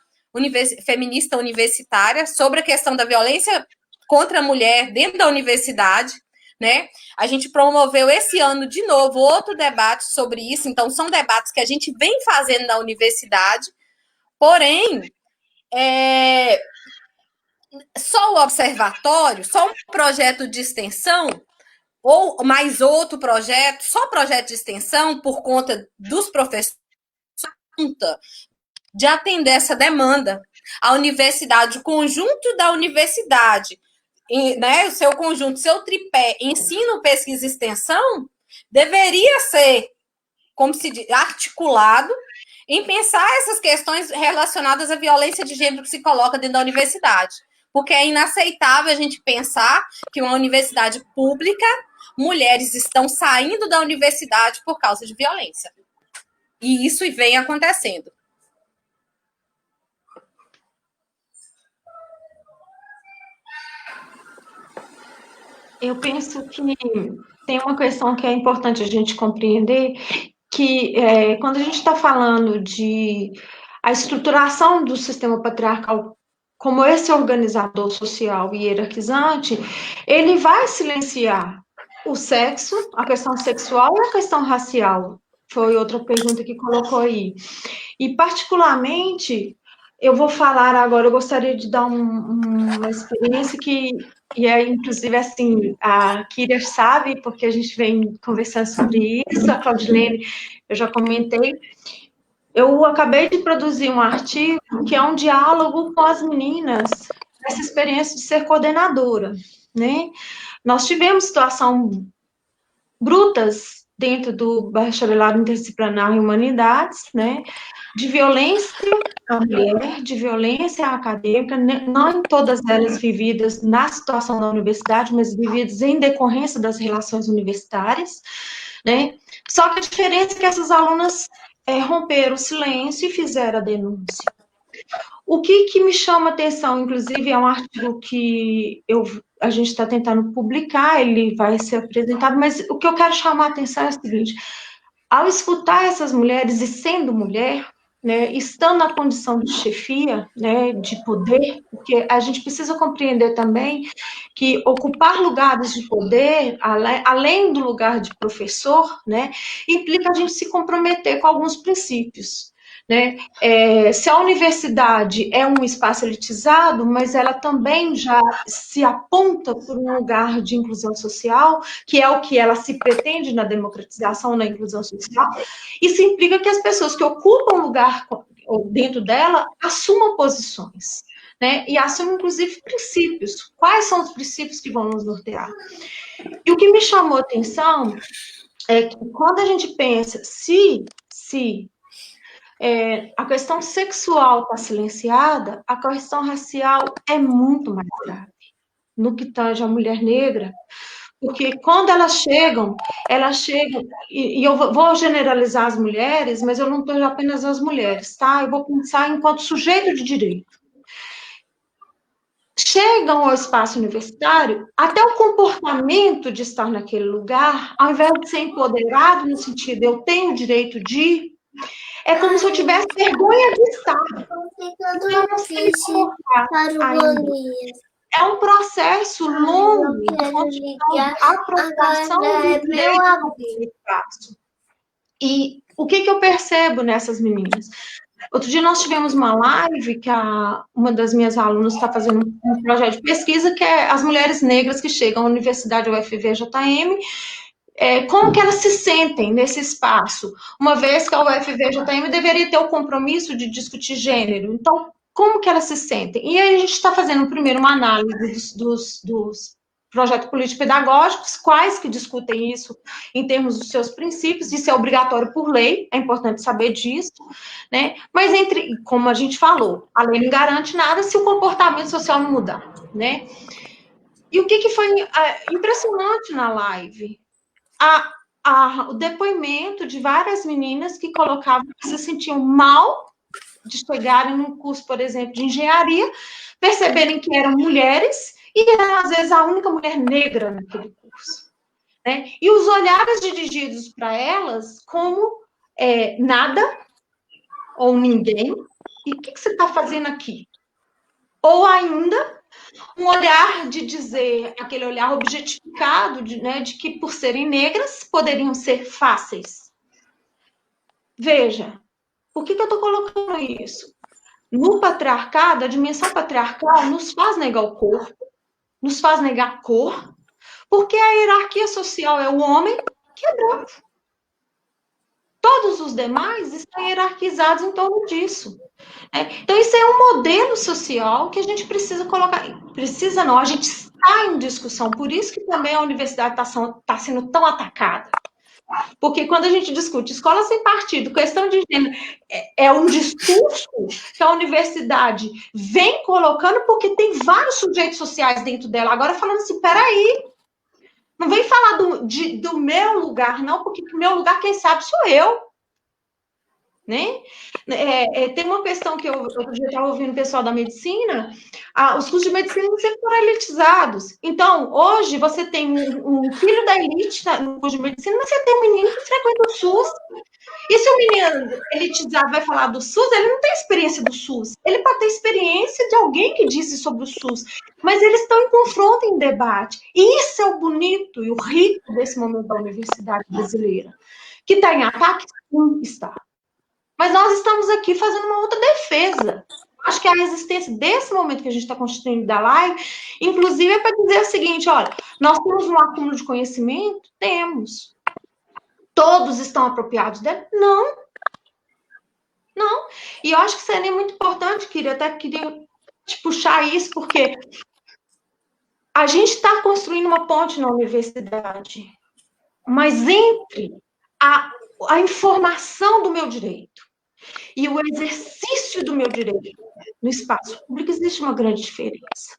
feminista universitária sobre a questão da violência contra a mulher dentro da universidade, né? A gente promoveu esse ano de novo outro debate sobre isso, então são debates que a gente vem fazendo na universidade, porém, só o observatório, só um projeto de extensão, ou mais outro projeto, só projeto de extensão, por conta dos professores, de atender essa demanda. A universidade, o conjunto da universidade, né, o seu conjunto, seu tripé, ensino, pesquisa e extensão, deveria ser, como se diz, articulado em pensar essas questões relacionadas à violência de gênero que se coloca dentro da universidade. porque é inaceitável a gente pensar que uma universidade pública, mulheres estão saindo da universidade por causa de violência. E isso vem acontecendo. Eu penso que tem uma questão que é importante a gente compreender, que quando a gente está falando de a estruturação do sistema patriarcal como esse organizador social e hierarquizante, ele vai silenciar o sexo, a questão sexual e a questão racial. Foi outra pergunta que colocou aí. E, particularmente, eu vou falar agora, eu gostaria de dar uma experiência que, e é, inclusive, assim, a Kyria sabe, porque a gente vem conversando sobre isso, a Claudilene, eu já comentei. Eu acabei de produzir um artigo que é um diálogo com as meninas, essa experiência de ser coordenadora, né? Nós tivemos situações brutas dentro do bacharelado interdisciplinar em humanidades, né? De violência à mulher, de violência acadêmica, não em todas elas vividas na situação da universidade, mas vividas em decorrência das relações universitárias, né? Só que a diferença é que essas alunas romperam o silêncio e fizeram a denúncia. O que me chama atenção, inclusive, é um artigo que a gente está tentando publicar, ele vai ser apresentado, mas o que eu quero chamar a atenção é o seguinte: ao escutar essas mulheres e sendo mulher, né, estando na condição de chefia, né, de poder, porque a gente precisa compreender também que ocupar lugares de poder, além do lugar de professor, né, implica a gente se comprometer com alguns princípios. Né? Se a universidade é um espaço elitizado, mas ela também já se aponta por um lugar de inclusão social, que é o que ela se pretende na democratização, na inclusão social, isso implica que as pessoas que ocupam lugar dentro dela assumam posições, né? E assumam, inclusive, princípios. Quais são os princípios que vão nos nortear? E o que me chamou a atenção é que quando a gente pensa se a questão sexual está silenciada, a questão racial é muito mais grave no que tange a mulher negra, porque quando elas chegam, e eu vou generalizar as mulheres, mas eu não estou apenas as mulheres, tá? Eu vou pensar enquanto sujeito de direito. Chegam ao espaço universitário, até o comportamento de estar naquele lugar, ao invés de ser empoderado no sentido eu tenho o direito de, é como se eu tivesse vergonha de estar. Eu não sei como é um processo longo de apropriação do direito. E o que eu percebo nessas meninas? Outro dia nós tivemos uma live que uma das minhas alunas está fazendo um projeto de pesquisa, que é as mulheres negras que chegam à Universidade UFVJM, como que elas se sentem nesse espaço, uma vez que a UFVJM deveria ter o compromisso de discutir gênero. Então, como que elas se sentem? E aí a gente está fazendo primeiro uma análise dos projetos político-pedagógicos, quais que discutem isso em termos dos seus princípios, isso é obrigatório por lei, é importante saber disso, né? Mas como a gente falou, a lei não garante nada se o comportamento social não mudar, né? E o que foi impressionante na live? O depoimento de várias meninas que colocavam que se sentiam mal de chegarem num curso, por exemplo, de engenharia, perceberem que eram mulheres e eram, às vezes, a única mulher negra naquele curso. Né? E os olhares dirigidos para elas como nada ou ninguém. E o que você está fazendo aqui? Ou ainda, um olhar de dizer, aquele olhar objetificado, de que por serem negras, poderiam ser fáceis. Veja, por que eu estou colocando isso? No patriarcado, a dimensão patriarcal nos faz negar o corpo, nos faz negar a cor, porque a hierarquia social é o homem que é branco. Todos os demais estão hierarquizados em torno disso. Então, isso é um modelo social que a gente precisa colocar. Precisa não, a gente está em discussão. Por isso que também a universidade está sendo tão atacada. Porque quando a gente discute escola sem partido, questão de gênero, é um discurso que a universidade vem colocando porque tem vários sujeitos sociais dentro dela. Agora falando assim, peraí, não vem falar do meu lugar, não, porque o meu lugar, quem sabe, sou eu. Né? Tem uma questão que eu já estava ouvindo o pessoal da medicina, os cursos de medicina sempre foram elitizados. Então, hoje, você tem um filho da elite no curso de medicina, mas você tem um menino que frequenta o SUS. E se o menino elitizado vai falar do SUS, ele não tem experiência do SUS. Ele pode ter experiência de alguém que disse sobre o SUS. Mas eles estão em confronto, em debate. E isso é o bonito e o rico desse momento da universidade brasileira. Que está em ataque? Sim, está. Mas nós estamos aqui fazendo uma outra defesa. Acho que a resistência desse momento que a gente está constituindo da live, inclusive, é para dizer o seguinte, olha, nós temos um acúmulo de conhecimento? Temos. Todos estão apropriados dele? Não. Não. E eu acho que seria muito importante, até queria te puxar isso, porque a gente está construindo uma ponte na universidade, mas entre a informação do meu direito e o exercício do meu direito no espaço público, existe uma grande diferença.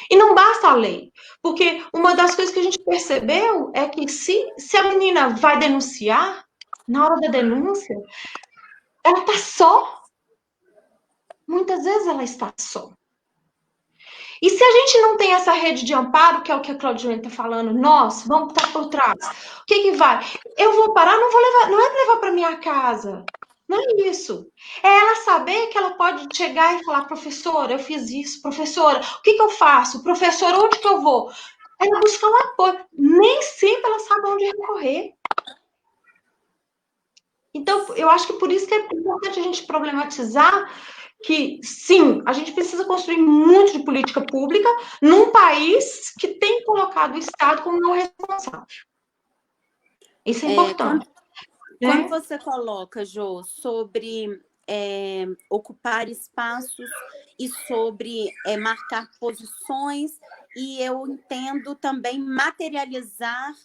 E não basta a lei, porque uma das coisas que a gente percebeu é que se a menina vai denunciar, na hora da denúncia, ela está só. Muitas vezes ela está só. E se a gente não tem essa rede de amparo, que é o que a Claudiane está falando, nós vamos estar por trás. O que vai? Eu vou parar, não é levar para minha casa. Não é isso. É ela saber que ela pode chegar e falar, professora, eu fiz isso, professora, o que eu faço? Professora, onde que eu vou? Ela buscar um apoio. Nem sempre ela sabe onde recorrer. Então, eu acho que por isso que é importante a gente problematizar que, sim, a gente precisa construir muito de política pública num país que tem colocado o Estado como não responsável. Isso é importante. Quando você coloca, Jô, sobre ocupar espaços e sobre marcar posições, e eu entendo também materializar,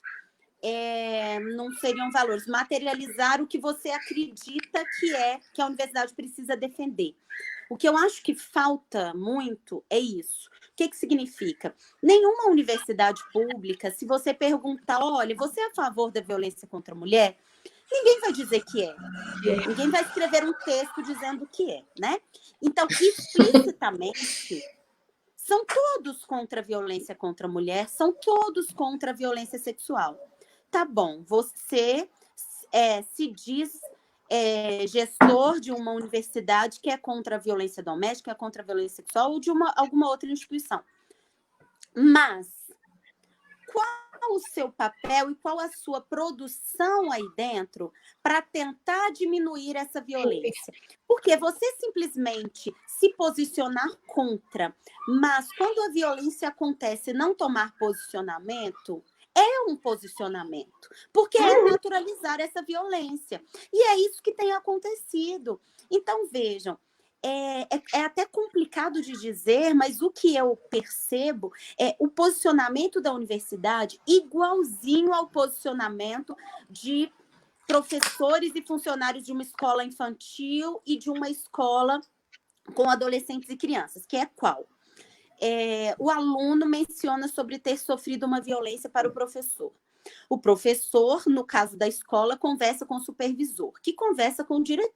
não seriam valores, materializar o que você acredita que a universidade precisa defender. O que eu acho que falta muito é isso. O que significa? Nenhuma universidade pública, se você perguntar, olha, você é a favor da violência contra a mulher? Ninguém vai dizer que é. Ninguém vai escrever um texto dizendo que é, né? Então, explicitamente, são todos contra a violência contra a mulher, são todos contra a violência sexual. Tá bom, você se diz gestor de uma universidade que é contra a violência doméstica, é contra a violência sexual ou de alguma outra instituição. Mas qual o seu papel e qual a sua produção aí dentro para tentar diminuir essa violência? Porque você simplesmente se posicionar contra, mas quando a violência acontece não tomar posicionamento, é um posicionamento, porque é naturalizar essa violência. E é isso que tem acontecido. Então, vejam, é até complicado de dizer, mas o que eu percebo é o posicionamento da universidade igualzinho ao posicionamento de professores e funcionários de uma escola infantil e de uma escola com adolescentes e crianças, que é qual? O aluno menciona sobre ter sofrido uma violência para o professor. O professor, no caso da escola, conversa com o supervisor, que conversa com o diretor.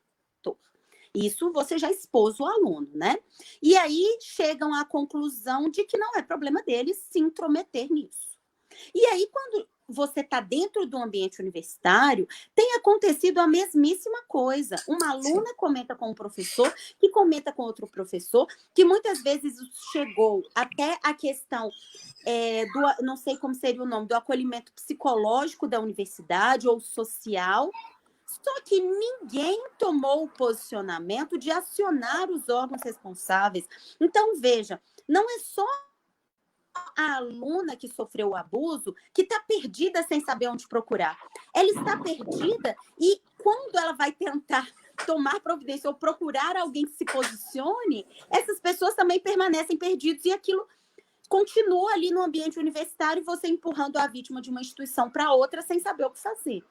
Isso você já expôs o aluno, né? E aí chegam à conclusão de que não é problema deles se intrometer nisso. E aí, quando você está dentro do ambiente universitário, tem acontecido a mesmíssima coisa. Uma aluna comenta com um professor, que comenta com outro professor, que muitas vezes chegou até a questão não sei como seria o nome, do acolhimento psicológico da universidade ou social. Só que ninguém tomou o posicionamento de acionar os órgãos responsáveis. Então, veja, não é só a aluna que sofreu o abuso que está perdida sem saber onde procurar. Ela está perdida e quando ela vai tentar tomar providência ou procurar alguém que se posicione, essas pessoas também permanecem perdidas e aquilo continua ali no ambiente universitário, você empurrando a vítima de uma instituição para outra sem saber o que fazer.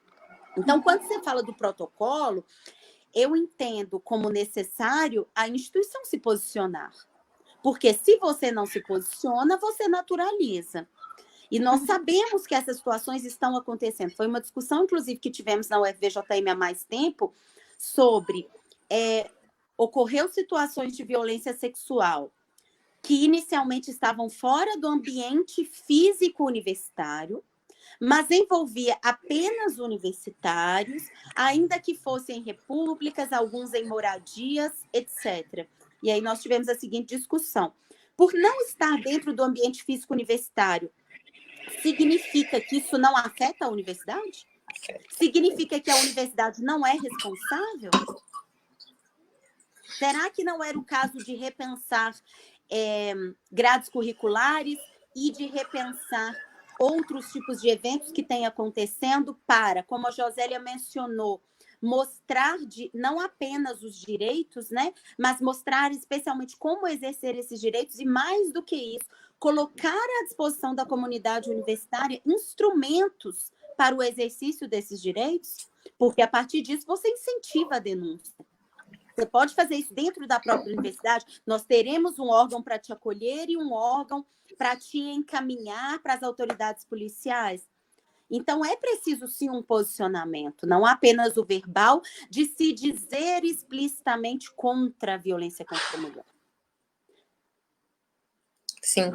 Então, quando você fala do protocolo, eu entendo como necessário a instituição se posicionar. Porque se você não se posiciona, você naturaliza. E nós sabemos que essas situações estão acontecendo. Foi uma discussão, inclusive, que tivemos na UFVJM há mais tempo, sobre ocorreu situações de violência sexual que inicialmente estavam fora do ambiente físico universitário, mas envolvia apenas universitários, ainda que fossem em repúblicas, alguns em moradias, etc. E aí nós tivemos a seguinte discussão. Por não estar dentro do ambiente físico universitário, significa que isso não afeta a universidade? Significa que a universidade não é responsável? Será que não era o caso de repensar grades curriculares e de repensar outros tipos de eventos que têm acontecendo para, como a Josélia mencionou, mostrar não apenas os direitos, né, mas mostrar especialmente como exercer esses direitos e, mais do que isso, colocar à disposição da comunidade universitária instrumentos para o exercício desses direitos, porque a partir disso você incentiva a denúncia. Você pode fazer isso dentro da própria universidade. Nós teremos um órgão para te acolher e um órgão para te encaminhar para as autoridades policiais. Então, é preciso, sim, um posicionamento, não apenas o verbal, de se dizer explicitamente contra a violência contra a mulher. Sim.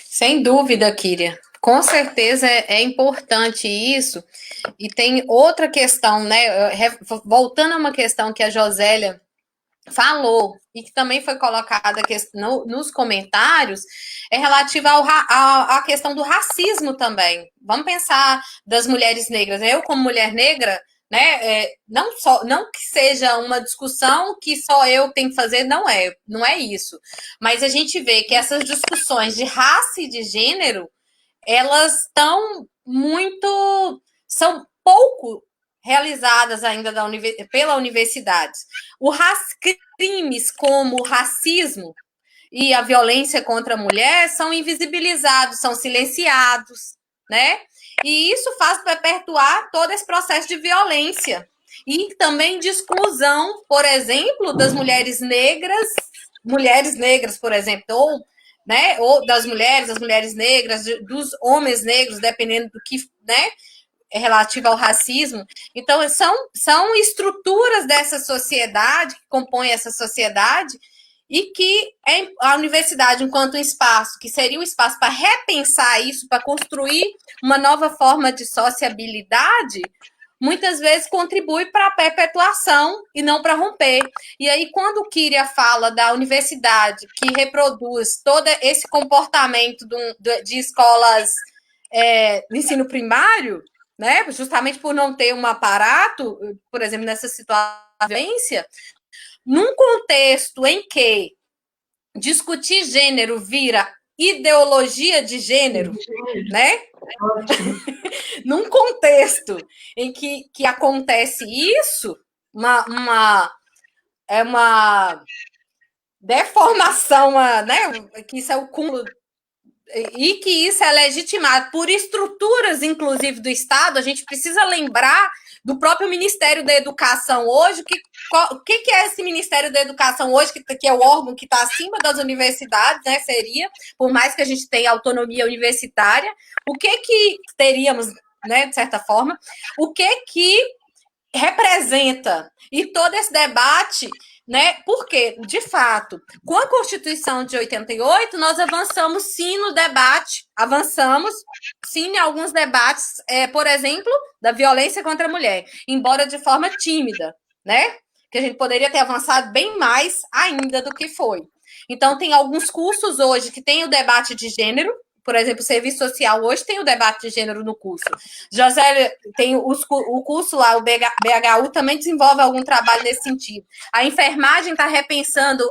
Sem dúvida, Kíria. Com certeza é importante isso. E tem outra questão, né? Voltando a uma questão que a Josélia falou e que também foi colocada nos comentários, é relativa à questão do racismo também. Vamos pensar das mulheres negras. Eu, como mulher negra, né, não que seja uma discussão que só eu tenho que fazer, não é isso. Mas a gente vê que essas discussões de raça e de gênero, elas são pouco realizadas ainda pela universidade. Crimes como o racismo e a violência contra a mulher são invisibilizados, são silenciados, né? E isso faz perpetuar todo esse processo de violência. E também de exclusão, por exemplo, das mulheres negras, por exemplo, ou das mulheres negras, dos homens negros, dependendo do que, né, é relativo ao racismo. Então, são estruturas dessa sociedade, que compõem essa sociedade, e que a universidade, enquanto um espaço, que seria um espaço para repensar isso, para construir uma nova forma de sociabilidade, muitas vezes contribui para a perpetuação e não para romper. E aí, quando o Kíria fala da universidade que reproduz todo esse comportamento de escolas de ensino primário, né, justamente por não ter um aparato, por exemplo, nessa situação de violência, num contexto em que discutir gênero vira ideologia de gênero, né? Num contexto em que acontece isso, é uma deformação, né? Que isso é o cúmulo, e que isso é legitimado por estruturas, inclusive, do Estado. A gente precisa lembrar do próprio Ministério da Educação hoje. O que é esse Ministério da Educação hoje, que é o órgão que está acima das universidades, né? Seria, por mais que a gente tenha autonomia universitária, o que teríamos, né, de certa forma, o que representa? E todo esse debate, né? Porque, de fato, com a Constituição de 88, nós avançamos sim no debate, em alguns debates, por exemplo, da violência contra a mulher, embora de forma tímida, né? Que a gente poderia ter avançado bem mais ainda do que foi. Então, tem alguns cursos hoje que tem o debate de gênero. Por exemplo, o serviço social hoje tem o debate de gênero no curso. José tem o curso lá, o BHU, também desenvolve algum trabalho nesse sentido. A enfermagem está repensando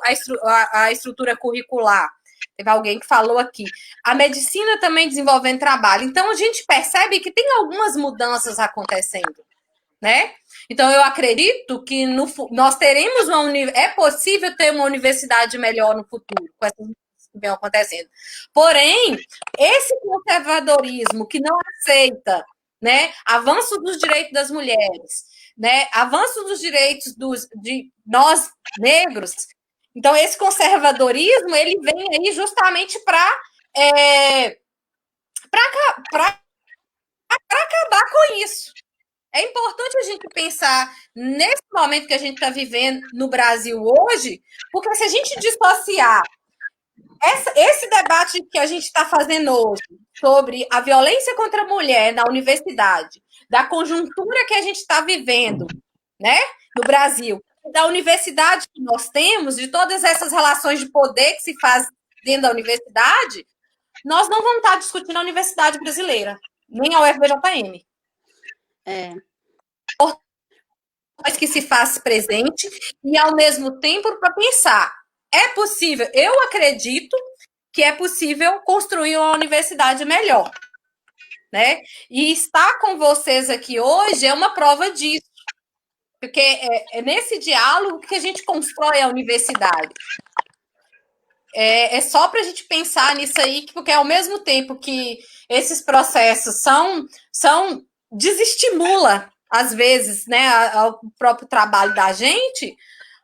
a estrutura curricular. Teve alguém que falou aqui. A medicina também desenvolvendo trabalho. Então, a gente percebe que tem algumas mudanças acontecendo, né? Então, eu acredito que nós teremos é possível ter uma universidade melhor no futuro, com essas que vem acontecendo. Porém, esse conservadorismo que não aceita né? Avanço dos direitos das mulheres, né? Avanço dos direitos de nós negros. Então, esse conservadorismo, ele vem aí justamente para acabar com isso. É importante a gente pensar nesse momento que a gente está vivendo no Brasil hoje, porque se a gente dissociar esse debate que a gente está fazendo hoje sobre a violência contra a mulher na universidade, da conjuntura que a gente está vivendo, né, no Brasil, da universidade que nós temos, de todas essas relações de poder que se faz dentro da universidade, nós não vamos estar discutindo a universidade brasileira, nem a UFBJM. Mas que se faz presente e, ao mesmo tempo, para pensar, é possível, eu acredito que é possível construir uma universidade melhor, né? E estar com vocês aqui hoje é uma prova disso, porque é nesse diálogo que a gente constrói a universidade. É só para a gente pensar nisso aí, porque ao mesmo tempo que esses processos desestimula, às vezes, né, o próprio trabalho da gente,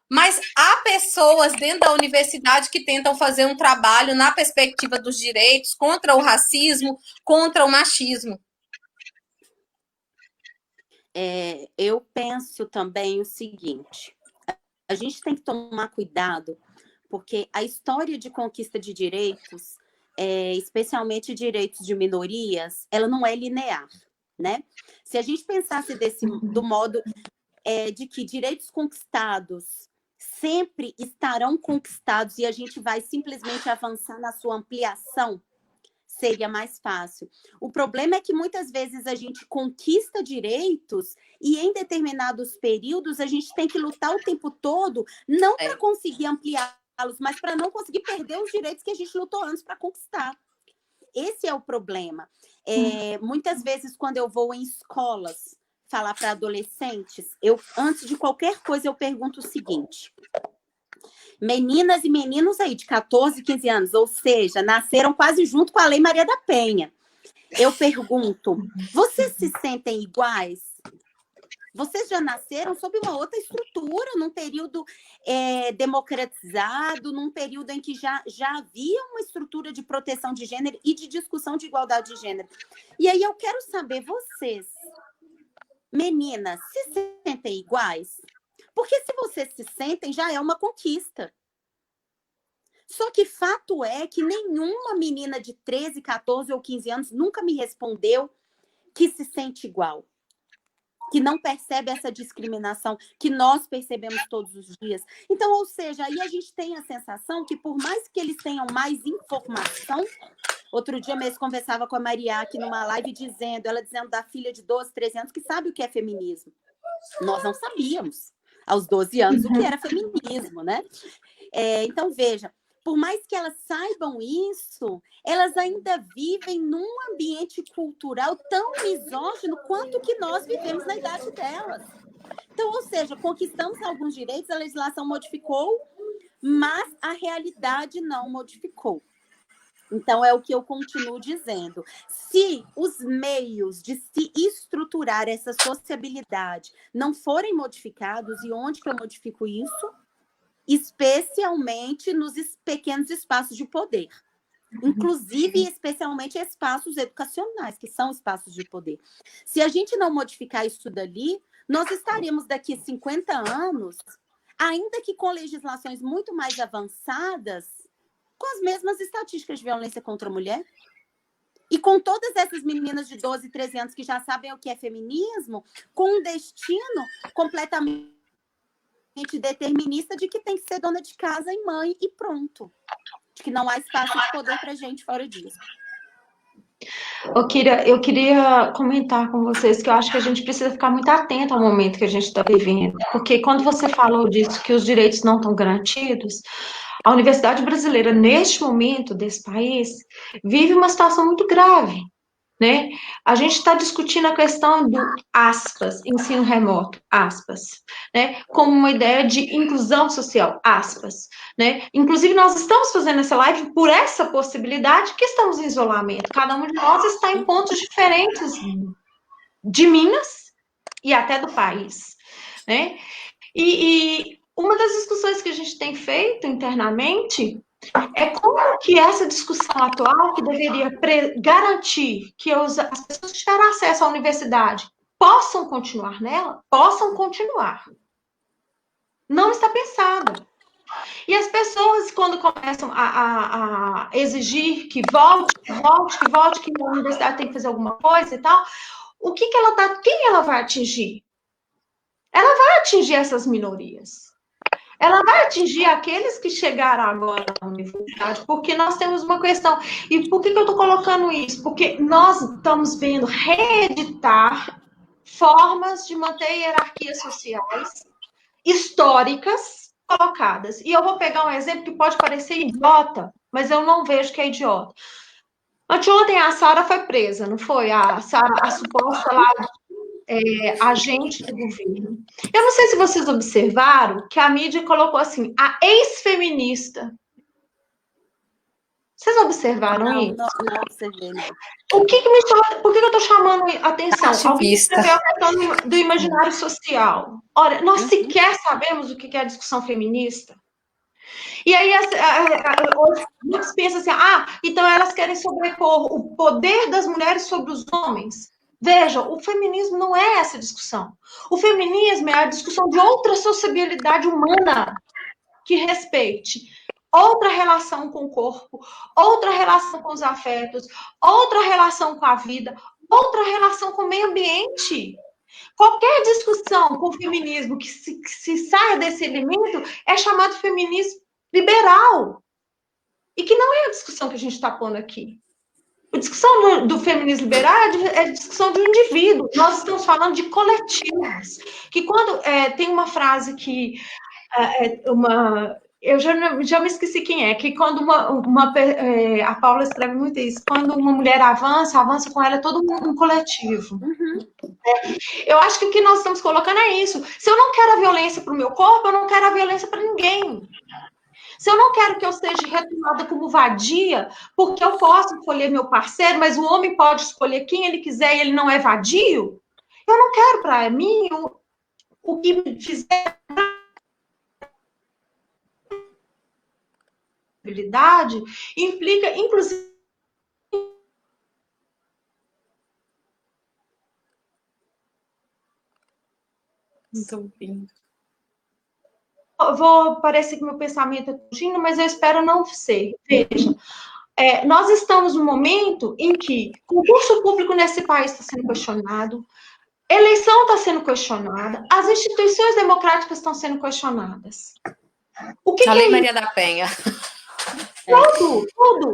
mas há pessoas dentro da universidade que tentam fazer um trabalho na perspectiva dos direitos, contra o racismo, contra o machismo. Eu penso também o seguinte, a gente tem que tomar cuidado, porque a história de conquista de direitos, especialmente direitos de minorias, ela não é linear, né? Se a gente pensasse do modo de que direitos conquistados sempre estarão conquistados e a gente vai simplesmente avançar na sua ampliação, seria mais fácil. O problema é que muitas vezes a gente conquista direitos e em determinados períodos a gente tem que lutar o tempo todo, não para conseguir ampliá-los, mas para não conseguir perder os direitos que a gente lutou antes para conquistar. Esse é o problema. Muitas vezes, quando eu vou em escolas falar para adolescentes, antes de qualquer coisa, eu pergunto o seguinte: meninas e meninos aí de 14, 15 anos, ou seja, nasceram quase junto com a Lei Maria da Penha. Eu pergunto, vocês se sentem iguais? Vocês já nasceram sob uma outra estrutura, num período democratizado, num período em que já havia uma estrutura de proteção de gênero e de discussão de igualdade de gênero. E aí eu quero saber, vocês, meninas, se sentem iguais? Porque se vocês se sentem, já é uma conquista. Só que fato é que nenhuma menina de 13, 14 ou 15 anos nunca me respondeu que se sente igual, que não percebe essa discriminação que nós percebemos todos os dias. Então, ou seja, aí a gente tem a sensação que por mais que eles tenham mais informação, outro dia mesmo conversava com a Maria aqui numa live ela dizendo da filha de 12, 13 anos que sabe o que é feminismo. Nós não sabíamos aos 12 anos o que era feminismo, né? Então, veja, por mais que elas saibam isso, elas ainda vivem num ambiente cultural tão misógino quanto que nós vivemos na idade delas. Então, ou seja, conquistamos alguns direitos, a legislação modificou, mas a realidade não modificou. Então, é o que eu continuo dizendo. Se os meios de se estruturar essa sociabilidade não forem modificados, e onde que eu modifico isso? Especialmente nos pequenos espaços de poder. Inclusive, especialmente espaços educacionais, que são espaços de poder. Se a gente não modificar isso dali, nós estaremos daqui a 50 anos, ainda que com legislações muito mais avançadas, com as mesmas estatísticas de violência contra a mulher. E com todas essas meninas de 12, 13 anos que já sabem o que é feminismo, com um destino completamente determinista de que tem que ser dona de casa e mãe e pronto. De que não há espaço de poder para gente fora disso. Kira, eu queria comentar com vocês que eu acho que a gente precisa ficar muito atento ao momento que a gente está vivendo. Porque quando você falou disso, que os direitos não estão garantidos, a Universidade Brasileira, neste momento desse país, vive uma situação muito grave, né? A gente está discutindo a questão do, aspas, ensino remoto, aspas, né? Como uma ideia de inclusão social, aspas, né? Inclusive, nós estamos fazendo essa live por essa possibilidade que estamos em isolamento. Cada um de nós está em pontos diferentes de Minas e até do país, né? E uma das discussões que a gente tem feito internamente é como que essa discussão atual, que deveria garantir que as pessoas que tiveram acesso à universidade possam continuar nela, possam continuar. Não está pensada. E as pessoas, quando começam a exigir que volte, que a universidade tem que fazer alguma coisa e tal, quem ela vai atingir? Ela vai atingir essas minorias. Ela vai atingir aqueles que chegaram agora na universidade, porque nós temos uma questão. E por que eu estou colocando isso? Porque nós estamos vendo reeditar formas de manter hierarquias sociais históricas colocadas. E eu vou pegar um exemplo que pode parecer idiota, mas eu não vejo que é idiota. Anteontem a Sara foi presa, não foi? A Sara, a suposta lá agente do governo. Eu não sei se vocês observaram que a mídia colocou assim, a ex-feminista. Vocês observaram isso? Não observei, não. Por que eu estou chamando a atenção? Alguém escreveu a questão do imaginário social. Ora, nós sequer sabemos o que é a discussão feminista. E aí, hoje, muitos pensam assim, então elas querem sobrepor o poder das mulheres sobre os homens. Veja, o feminismo não é essa discussão. O feminismo é a discussão de outra sociabilidade humana que respeite outra relação com o corpo, outra relação com os afetos, outra relação com a vida, outra relação com o meio ambiente. Qualquer discussão com o feminismo que se saia desse elemento é chamado feminismo liberal. E que não é a discussão que a gente está pondo aqui. A discussão do feminismo liberal é a discussão do indivíduo. Nós estamos falando de coletivos. Que quando tem uma frase que eu já me esqueci quem é, que quando a Paula escreve muito isso, quando uma mulher avança com ela todo um coletivo. Eu acho que o que nós estamos colocando é isso. Se eu não quero a violência para o meu corpo, eu não quero a violência para ninguém. Se eu não quero que eu seja retomada como vadia, porque eu posso escolher meu parceiro, mas o homem pode escolher quem ele quiser e ele não é vadio, eu não quero para mim o que me fizer implica, inclusive, parecer que meu pensamento é contínuo, mas eu espero não ser. Veja, nós estamos num momento em que concurso público nesse país está sendo questionado, eleição está sendo questionada, as instituições democráticas estão sendo questionadas. A Lei Maria da Penha.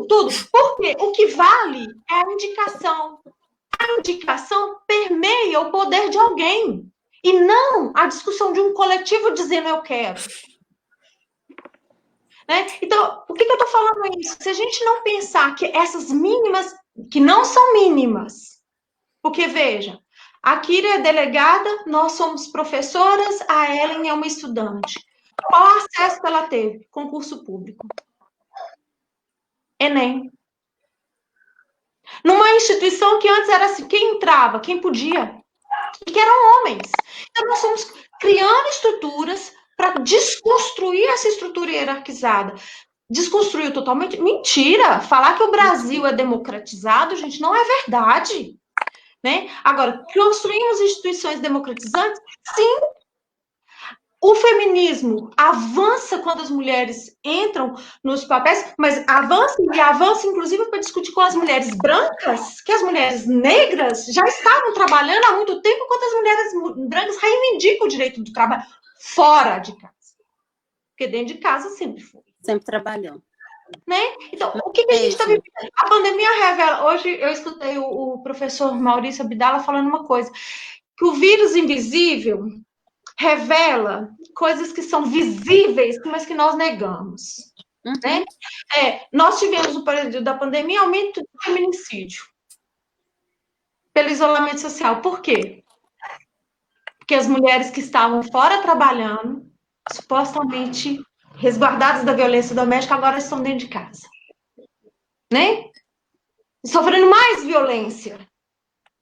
Tudo. Porque o que vale é a indicação. A indicação permeia o poder de alguém. E não a discussão de um coletivo dizendo eu quero. Né? Então, por que eu estou falando isso? Se a gente não pensar que essas mínimas, que não são mínimas, porque, veja, a Kira é delegada, nós somos professoras, a Ellen é uma estudante. Qual acesso que ela teve? Concurso público. Enem. Numa instituição que antes era assim, quem entrava, quem podia, e que eram homens. Então, nós estamos criando estruturas para desconstruir essa estrutura hierarquizada. Desconstruiu totalmente? Mentira! Falar que o Brasil é democratizado, gente, não é verdade. Né? Agora, construímos instituições democratizantes? Sim. O feminismo avança quando as mulheres entram nos papéis, mas avança inclusive para discutir com as mulheres brancas, que as mulheres negras já estavam trabalhando há muito tempo, enquanto as mulheres brancas reivindicam o direito do trabalho fora de casa. Porque dentro de casa sempre foi. Sempre trabalhou. Né? Então, o que a gente está vivendo? A pandemia revela. Hoje eu escutei o professor Maurício Abdala falando uma coisa, que o vírus invisível revela coisas que são visíveis, mas que nós negamos. Né? Nós tivemos, no período da pandemia, aumento do feminicídio pelo isolamento social. Por quê? Porque as mulheres que estavam fora trabalhando, supostamente resguardadas da violência doméstica, agora estão dentro de casa. Né? Sofrendo mais violência.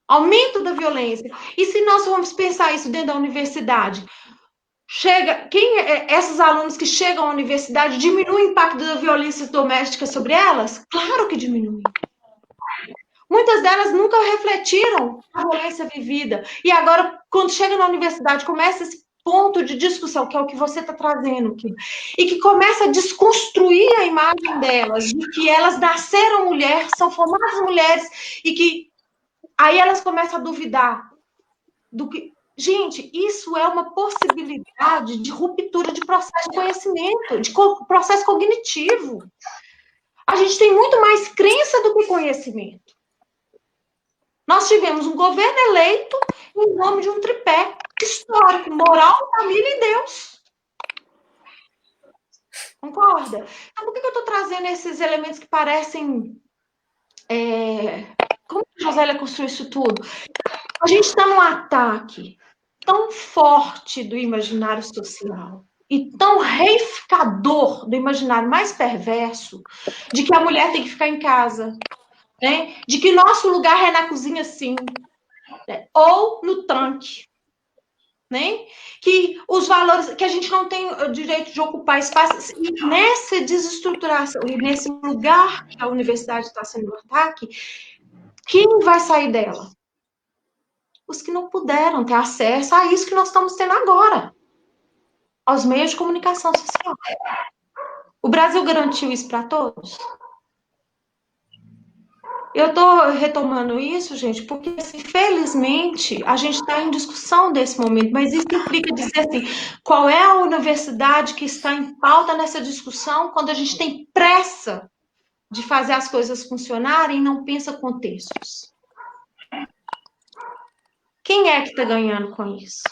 Aumento da violência. E se nós vamos pensar isso dentro da universidade? Esses alunos que chegam à universidade diminui o impacto da violência doméstica sobre elas? Claro que diminui. Muitas delas nunca refletiram a violência vivida. E agora, quando chega na universidade, começa esse ponto de discussão, que é o que você está trazendo aqui, e que começa a desconstruir a imagem delas, de que elas nasceram mulheres, são formadas mulheres, e que aí elas começam a duvidar do que... Gente, isso é uma possibilidade de ruptura de processo de conhecimento, de processo cognitivo. A gente tem muito mais crença do que conhecimento. Nós tivemos um governo eleito em nome de um tripé histórico, moral, família e Deus. Concorda? Então, por que eu estou trazendo esses elementos que parecem... Como que a Josélia construiu isso tudo? A gente está num ataque tão forte do imaginário social e tão reificador do imaginário mais perverso de que a mulher tem que ficar em casa, né? De que nosso lugar é na cozinha, sim, né? Ou no tanque, né? Que os valores, que a gente não tem o direito de ocupar espaço, e nessa desestruturação, e nesse lugar que a universidade está sendo um ataque, quem vai sair dela? Os que não puderam ter acesso a isso que nós estamos tendo agora, aos meios de comunicação social. O Brasil garantiu isso para todos? Eu estou retomando isso, gente, porque, assim, felizmente, a gente está em discussão desse momento, mas isso implica dizer assim, qual é a universidade que está em pauta nessa discussão quando a gente tem pressa de fazer as coisas funcionarem e não pensa contextos? Quem é que está ganhando com isso?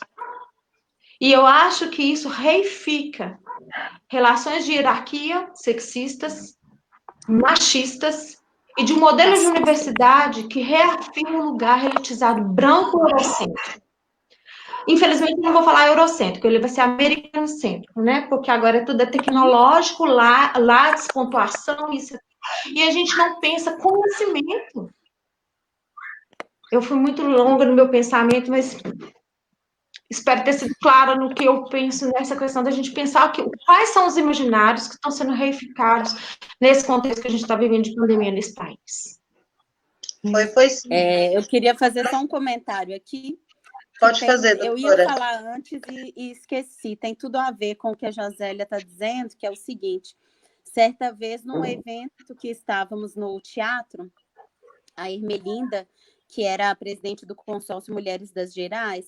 E eu acho que isso reifica relações de hierarquia sexistas, machistas, e de um modelo de universidade que reafirma um lugar elitizado, branco, eurocêntrico. Infelizmente, não vou falar eurocêntrico, ele vai ser americanocêntrico, né? Porque agora tudo é tecnológico, lá pontuação, isso. E a gente não pensa conhecimento. Eu fui muito longa no meu pensamento, mas espero ter sido clara no que eu penso nessa questão da gente pensar quais são os imaginários que estão sendo reificados nesse contexto que a gente está vivendo de pandemia nesse país. Foi sim. Eu queria fazer só um comentário aqui. Pode fazer, doutora. Eu ia falar antes e esqueci. Tem tudo a ver com o que a Josélia está dizendo, que é o seguinte. Certa vez, num evento que estávamos no teatro, a Ermelinda, que era a presidente do consórcio Mulheres das Gerais,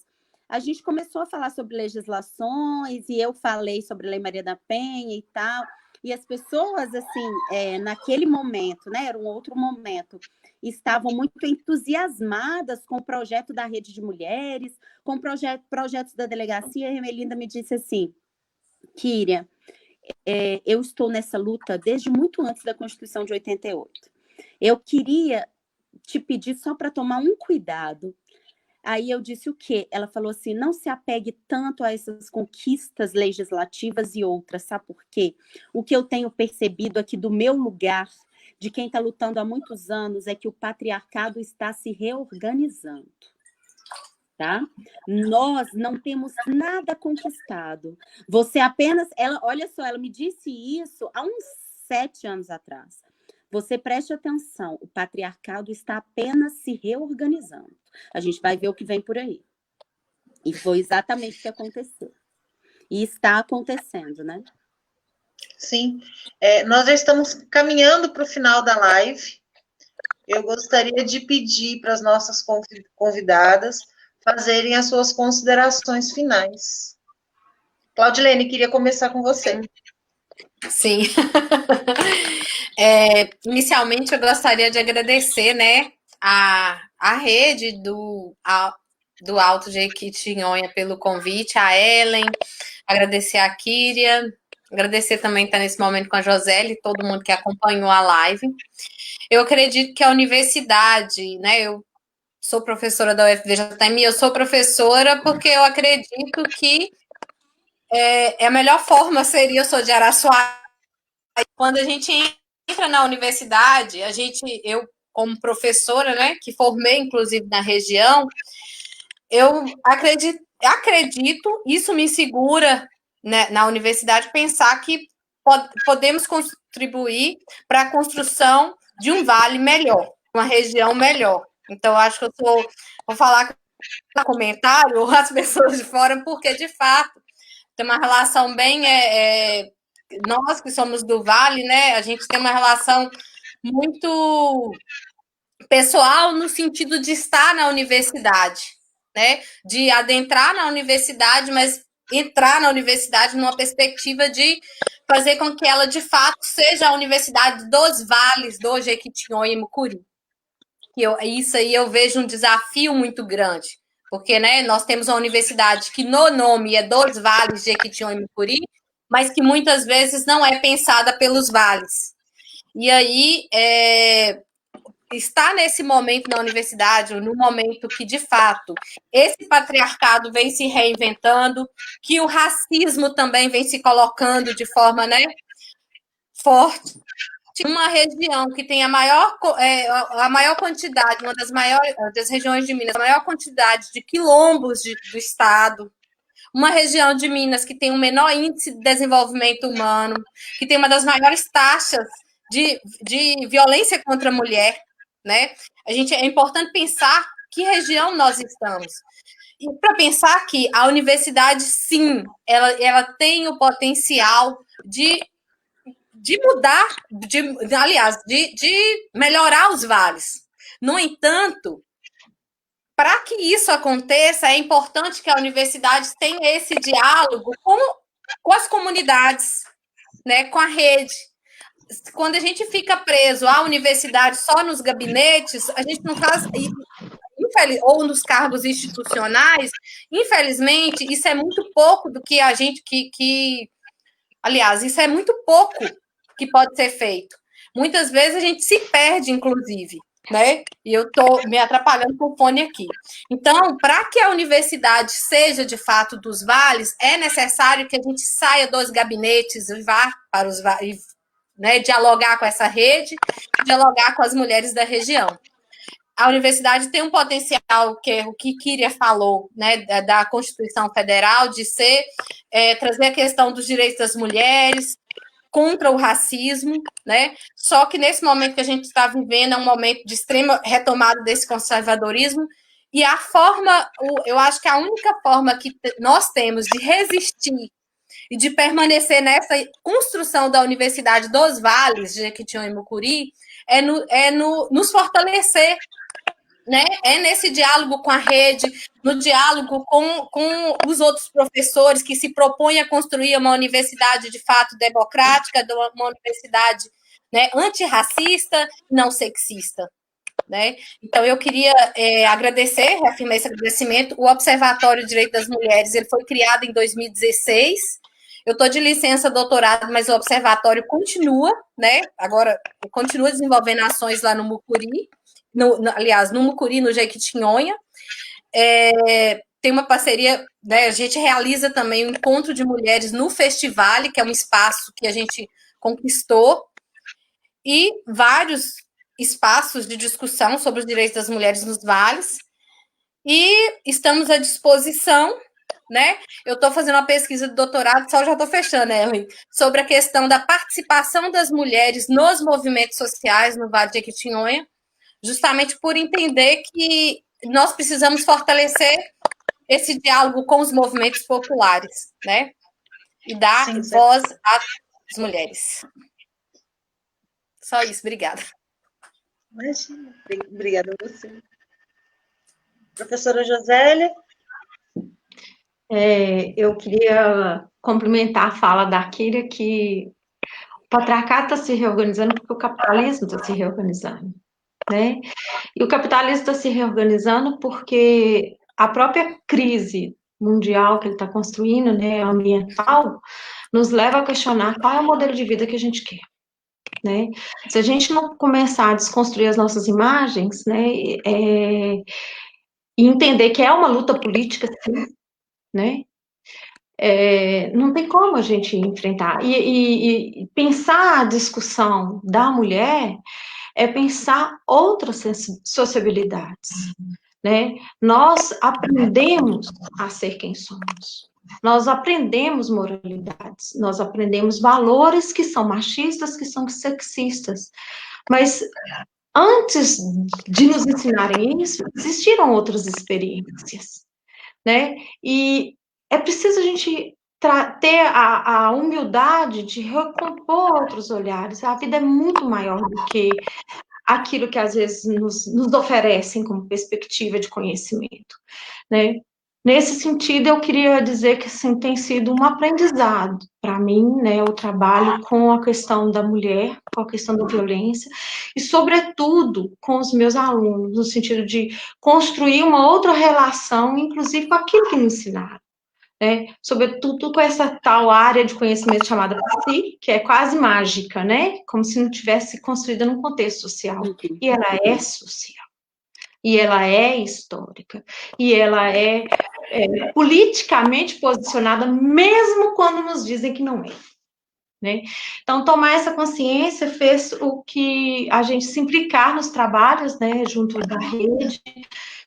a gente começou a falar sobre legislações e eu falei sobre a Lei Maria da Penha e tal. E as pessoas, assim, naquele momento, né, era um outro momento, estavam muito entusiasmadas com o projeto da Rede de Mulheres, com projetos da delegacia. A Ermelinda me disse assim, Kíria, eu estou nessa luta desde muito antes da Constituição de 88. Eu queria te pedir só para tomar um cuidado. Aí eu disse o quê? Ela falou assim, não se apegue tanto a essas conquistas legislativas e outras, sabe por quê? O que eu tenho percebido aqui do meu lugar, de quem está lutando há muitos anos, é que o patriarcado está se reorganizando. Tá? Nós não temos nada conquistado. Você apenas... olha só, ela me disse isso há uns 7 anos atrás. Você preste atenção, o patriarcado está apenas se reorganizando. A gente vai ver o que vem por aí. E foi exatamente o que aconteceu. E está acontecendo, né? Sim. Nós já estamos caminhando para o final da live. Eu gostaria de pedir para as nossas convidadas fazerem as suas considerações finais. Claudilene, queria começar com você. Sim. Inicialmente, eu gostaria de agradecer, né, a rede do Alto Jequitinhonha pelo convite, a Ellen, agradecer a Kíria, agradecer também estar nesse momento com a Josélia e todo mundo que acompanhou a live. Eu acredito que a universidade, né, eu sou professora da UFVJM, eu sou professora porque eu acredito que a melhor forma seria, eu sou de Araçuaí, quando a gente entra na universidade, eu como professora, né, que formei, inclusive, na região, eu acredito, isso me segura, né, na universidade, pensar que podemos contribuir para a construção de um vale melhor, uma região melhor. Então, acho que vou falar no comentário as pessoas de fora, porque, de fato, tem uma relação bem... nós que somos do Vale, né, a gente tem uma relação muito pessoal no sentido de estar na universidade, né, de adentrar na universidade, mas entrar na universidade numa perspectiva de fazer com que ela, de fato, seja a universidade dos vales do Jequitinhonha e Mucuri. Isso aí eu vejo um desafio muito grande, porque, né, nós temos uma universidade que no nome é dos vales de Jequitinhonha e Mucuri, mas que muitas vezes não é pensada pelos vales. E aí, está nesse momento na universidade, no momento que, de fato, esse patriarcado vem se reinventando, que o racismo também vem se colocando de forma, né, forte. Uma região que tem a maior quantidade, uma das maiores das regiões de Minas, a maior quantidade de quilombos do estado, uma região de Minas que tem o menor índice de desenvolvimento humano, que tem uma das maiores taxas de violência contra a mulher, né? É importante pensar que região nós estamos. E para pensar que a universidade, sim, ela tem o potencial de mudar, aliás, de melhorar os vales. No entanto, para que isso aconteça, é importante que a universidade tenha esse diálogo com as comunidades, né, com a rede. Quando a gente fica preso à universidade só nos gabinetes, a gente não faz... ou nos cargos institucionais, infelizmente, isso é muito pouco do que a gente... aliás, isso é muito pouco que pode ser feito. Muitas vezes a gente se perde, inclusive, né? E eu estou me atrapalhando com o fone aqui. Então, para que a universidade seja, de fato, dos vales, é necessário que a gente saia dos gabinetes e vá para os vales, né? Dialogar com essa rede, dialogar com as mulheres da região. A universidade tem um potencial, que é o que Kíria falou, né, da Constituição Federal, de trazer a questão dos direitos das mulheres, contra o racismo, né? Só que nesse momento que a gente está vivendo é um momento de extrema retomada desse conservadorismo, e eu acho que a única forma que nós temos de resistir e de permanecer nessa construção da Universidade dos Vales, de Jequitinhonha e Mucuri, nos fortalecer, né? É nesse diálogo com a rede, no diálogo com os outros professores que se propõem a construir uma universidade de fato democrática, uma universidade, né, antirracista, não sexista. Né? Então, eu queria reafirmar esse agradecimento. O Observatório de Direitos das Mulheres ele foi criado em 2016. Eu estou de licença doutorado, mas o observatório continua, né? Agora, continua desenvolvendo ações lá no Mucuri, aliás, no Mucuri, no Jequitinhonha. Tem uma parceria, né? A gente realiza também um encontro de mulheres no Festivale, que é um espaço que a gente conquistou, e vários espaços de discussão sobre os direitos das mulheres nos vales, e estamos à disposição, né? Eu estou fazendo uma pesquisa de doutorado, só já estou fechando, né, sobre a questão da participação das mulheres nos movimentos sociais no Vale de Jequitinhonha, justamente por entender que nós precisamos fortalecer esse diálogo com os movimentos populares, né? E dar voz às mulheres. Só isso, obrigada. Imagina, obrigada a você. Professora Josélia? Eu queria complementar a fala da Kíria, que o patriarcado está se reorganizando porque o capitalismo está se reorganizando, né? E o capitalismo está se reorganizando porque a própria crise mundial que ele está construindo, né, ambiental, nos leva a questionar qual é o modelo de vida que a gente quer. Né? Se a gente não começar a desconstruir as nossas imagens, né, e entender que é uma luta política, sim, né, não tem como a gente enfrentar. E pensar a discussão da mulher é pensar outras sociabilidades, né? Nós aprendemos a ser quem somos. Nós aprendemos moralidades, nós aprendemos valores que são machistas, que são sexistas. Mas antes de nos ensinarem isso, existiram outras experiências, né? E é preciso a gente ter a humildade de recompor outros olhares. A vida é muito maior do que aquilo que às vezes nos oferecem como perspectiva de conhecimento, né? Nesse sentido, eu queria dizer que assim, tem sido um aprendizado para mim, né, o trabalho com a questão da mulher, com a questão da violência, e, sobretudo, com os meus alunos, no sentido de construir uma outra relação, inclusive com aquilo que me ensinaram, né, sobretudo com essa tal área de conhecimento chamada psi, que é quase mágica, né, como se não tivesse construída num contexto social, e ela é social, e ela é histórica, e ela é politicamente posicionada, mesmo quando nos dizem que não é, né? Então, tomar essa consciência fez o que a gente se implicar nos trabalhos, né, junto da rede,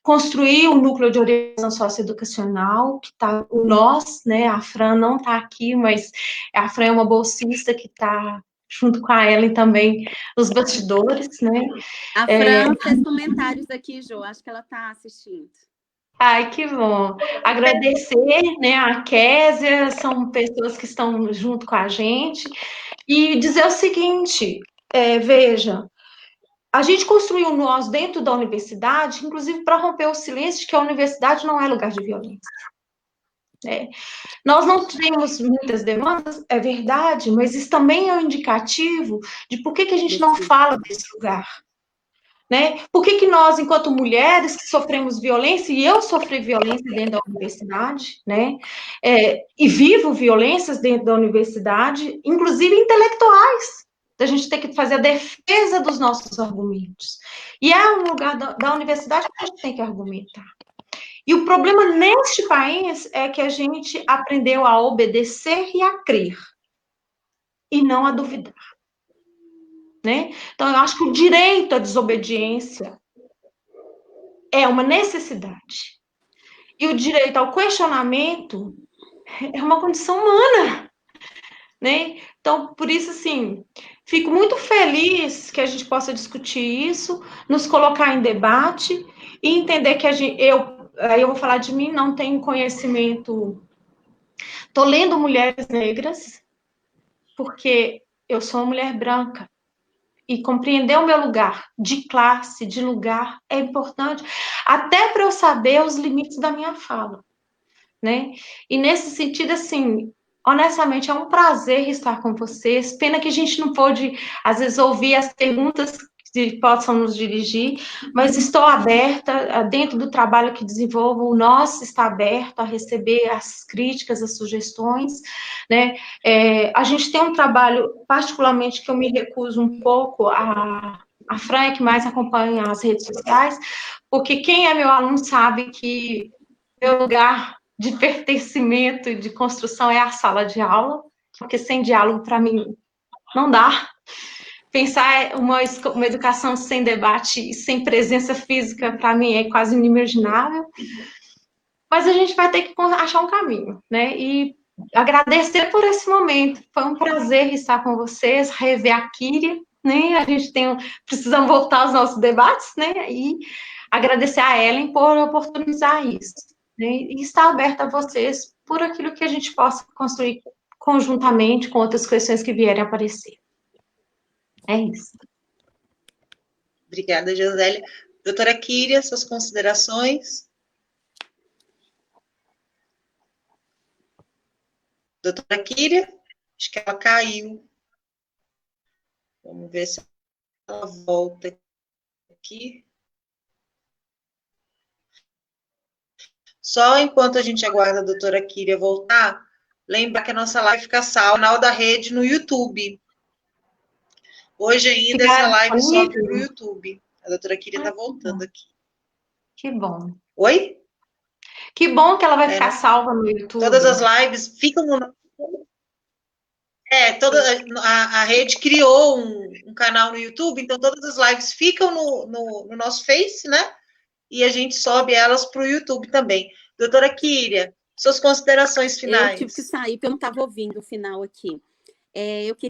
construir um núcleo de orientação socioeducacional, que está o nós, né, a Fran não está aqui, mas a Fran é uma bolsista que está junto com a Ellen também, os bastidores, né? A Fran fez comentários aqui, Jo, acho que ela está assistindo. Ai, que bom. Agradecer, né, a Késia, são pessoas que estão junto com a gente, e dizer o seguinte, veja, a gente construiu nós dentro da universidade, inclusive para romper o silêncio de que a universidade não é lugar de violência. Nós não temos muitas demandas, é verdade, mas isso também é um indicativo de por que a gente não fala desse lugar. Né? Por que nós, enquanto mulheres que sofremos violência, e eu sofri violência dentro da universidade, né? E vivo violências dentro da universidade, inclusive intelectuais, da gente ter que fazer a defesa dos nossos argumentos. E é um lugar da universidade que a gente tem que argumentar. E o problema neste país é que a gente aprendeu a obedecer e a crer, e não a duvidar. Né? Então, eu acho que o direito à desobediência é uma necessidade. E o direito ao questionamento é uma condição humana. Né? Então, por isso, assim, fico muito feliz que a gente possa discutir isso, nos colocar em debate e entender que eu vou falar de mim, não tenho conhecimento. Estou lendo Mulheres Negras, porque eu sou uma mulher branca. E compreender o meu lugar de classe, de lugar, é importante, até para eu saber os limites da minha fala, né? E nesse sentido, assim, honestamente, é um prazer estar com vocês. Pena que a gente não pôde, às vezes, ouvir as perguntas que possam nos dirigir, mas estou aberta, dentro do trabalho que desenvolvo, o nosso está aberto a receber as críticas, as sugestões, né? A gente tem um trabalho, particularmente, que eu me recuso um pouco a Fran é que mais acompanha as redes sociais, porque quem é meu aluno sabe que meu lugar de pertencimento e de construção é a sala de aula, porque sem diálogo, para mim, não dá. Pensar uma educação sem debate e sem presença física, para mim, é quase inimaginável. Mas a gente vai ter que achar um caminho, né? E agradecer por esse momento. Foi um prazer estar com vocês, rever a Kyria, né? A gente precisamos voltar aos nossos debates, né? E agradecer a Ellen por oportunizar isso. Né? E estar aberta a vocês por aquilo que a gente possa construir conjuntamente com outras questões que vierem a aparecer. É isso. Obrigada, Josélia. Doutora Kyria, suas considerações? Doutora Kyria? Acho que ela caiu. Vamos ver se ela volta aqui. Só enquanto a gente aguarda a doutora Kyria voltar, lembrar que a nossa live fica salva no canal da rede no YouTube. Hoje ainda essa live sobe para o YouTube. A doutora Kyria está voltando aqui. Que bom. Oi? Que bom que ela vai ficar salva no YouTube. Todas as lives ficam no... A rede criou um canal no YouTube, então todas as lives ficam no nosso Face, né? E a gente sobe elas para o YouTube também. Doutora Kíria, suas considerações finais. Eu tive que sair, porque eu não estava ouvindo o final aqui. Eu queria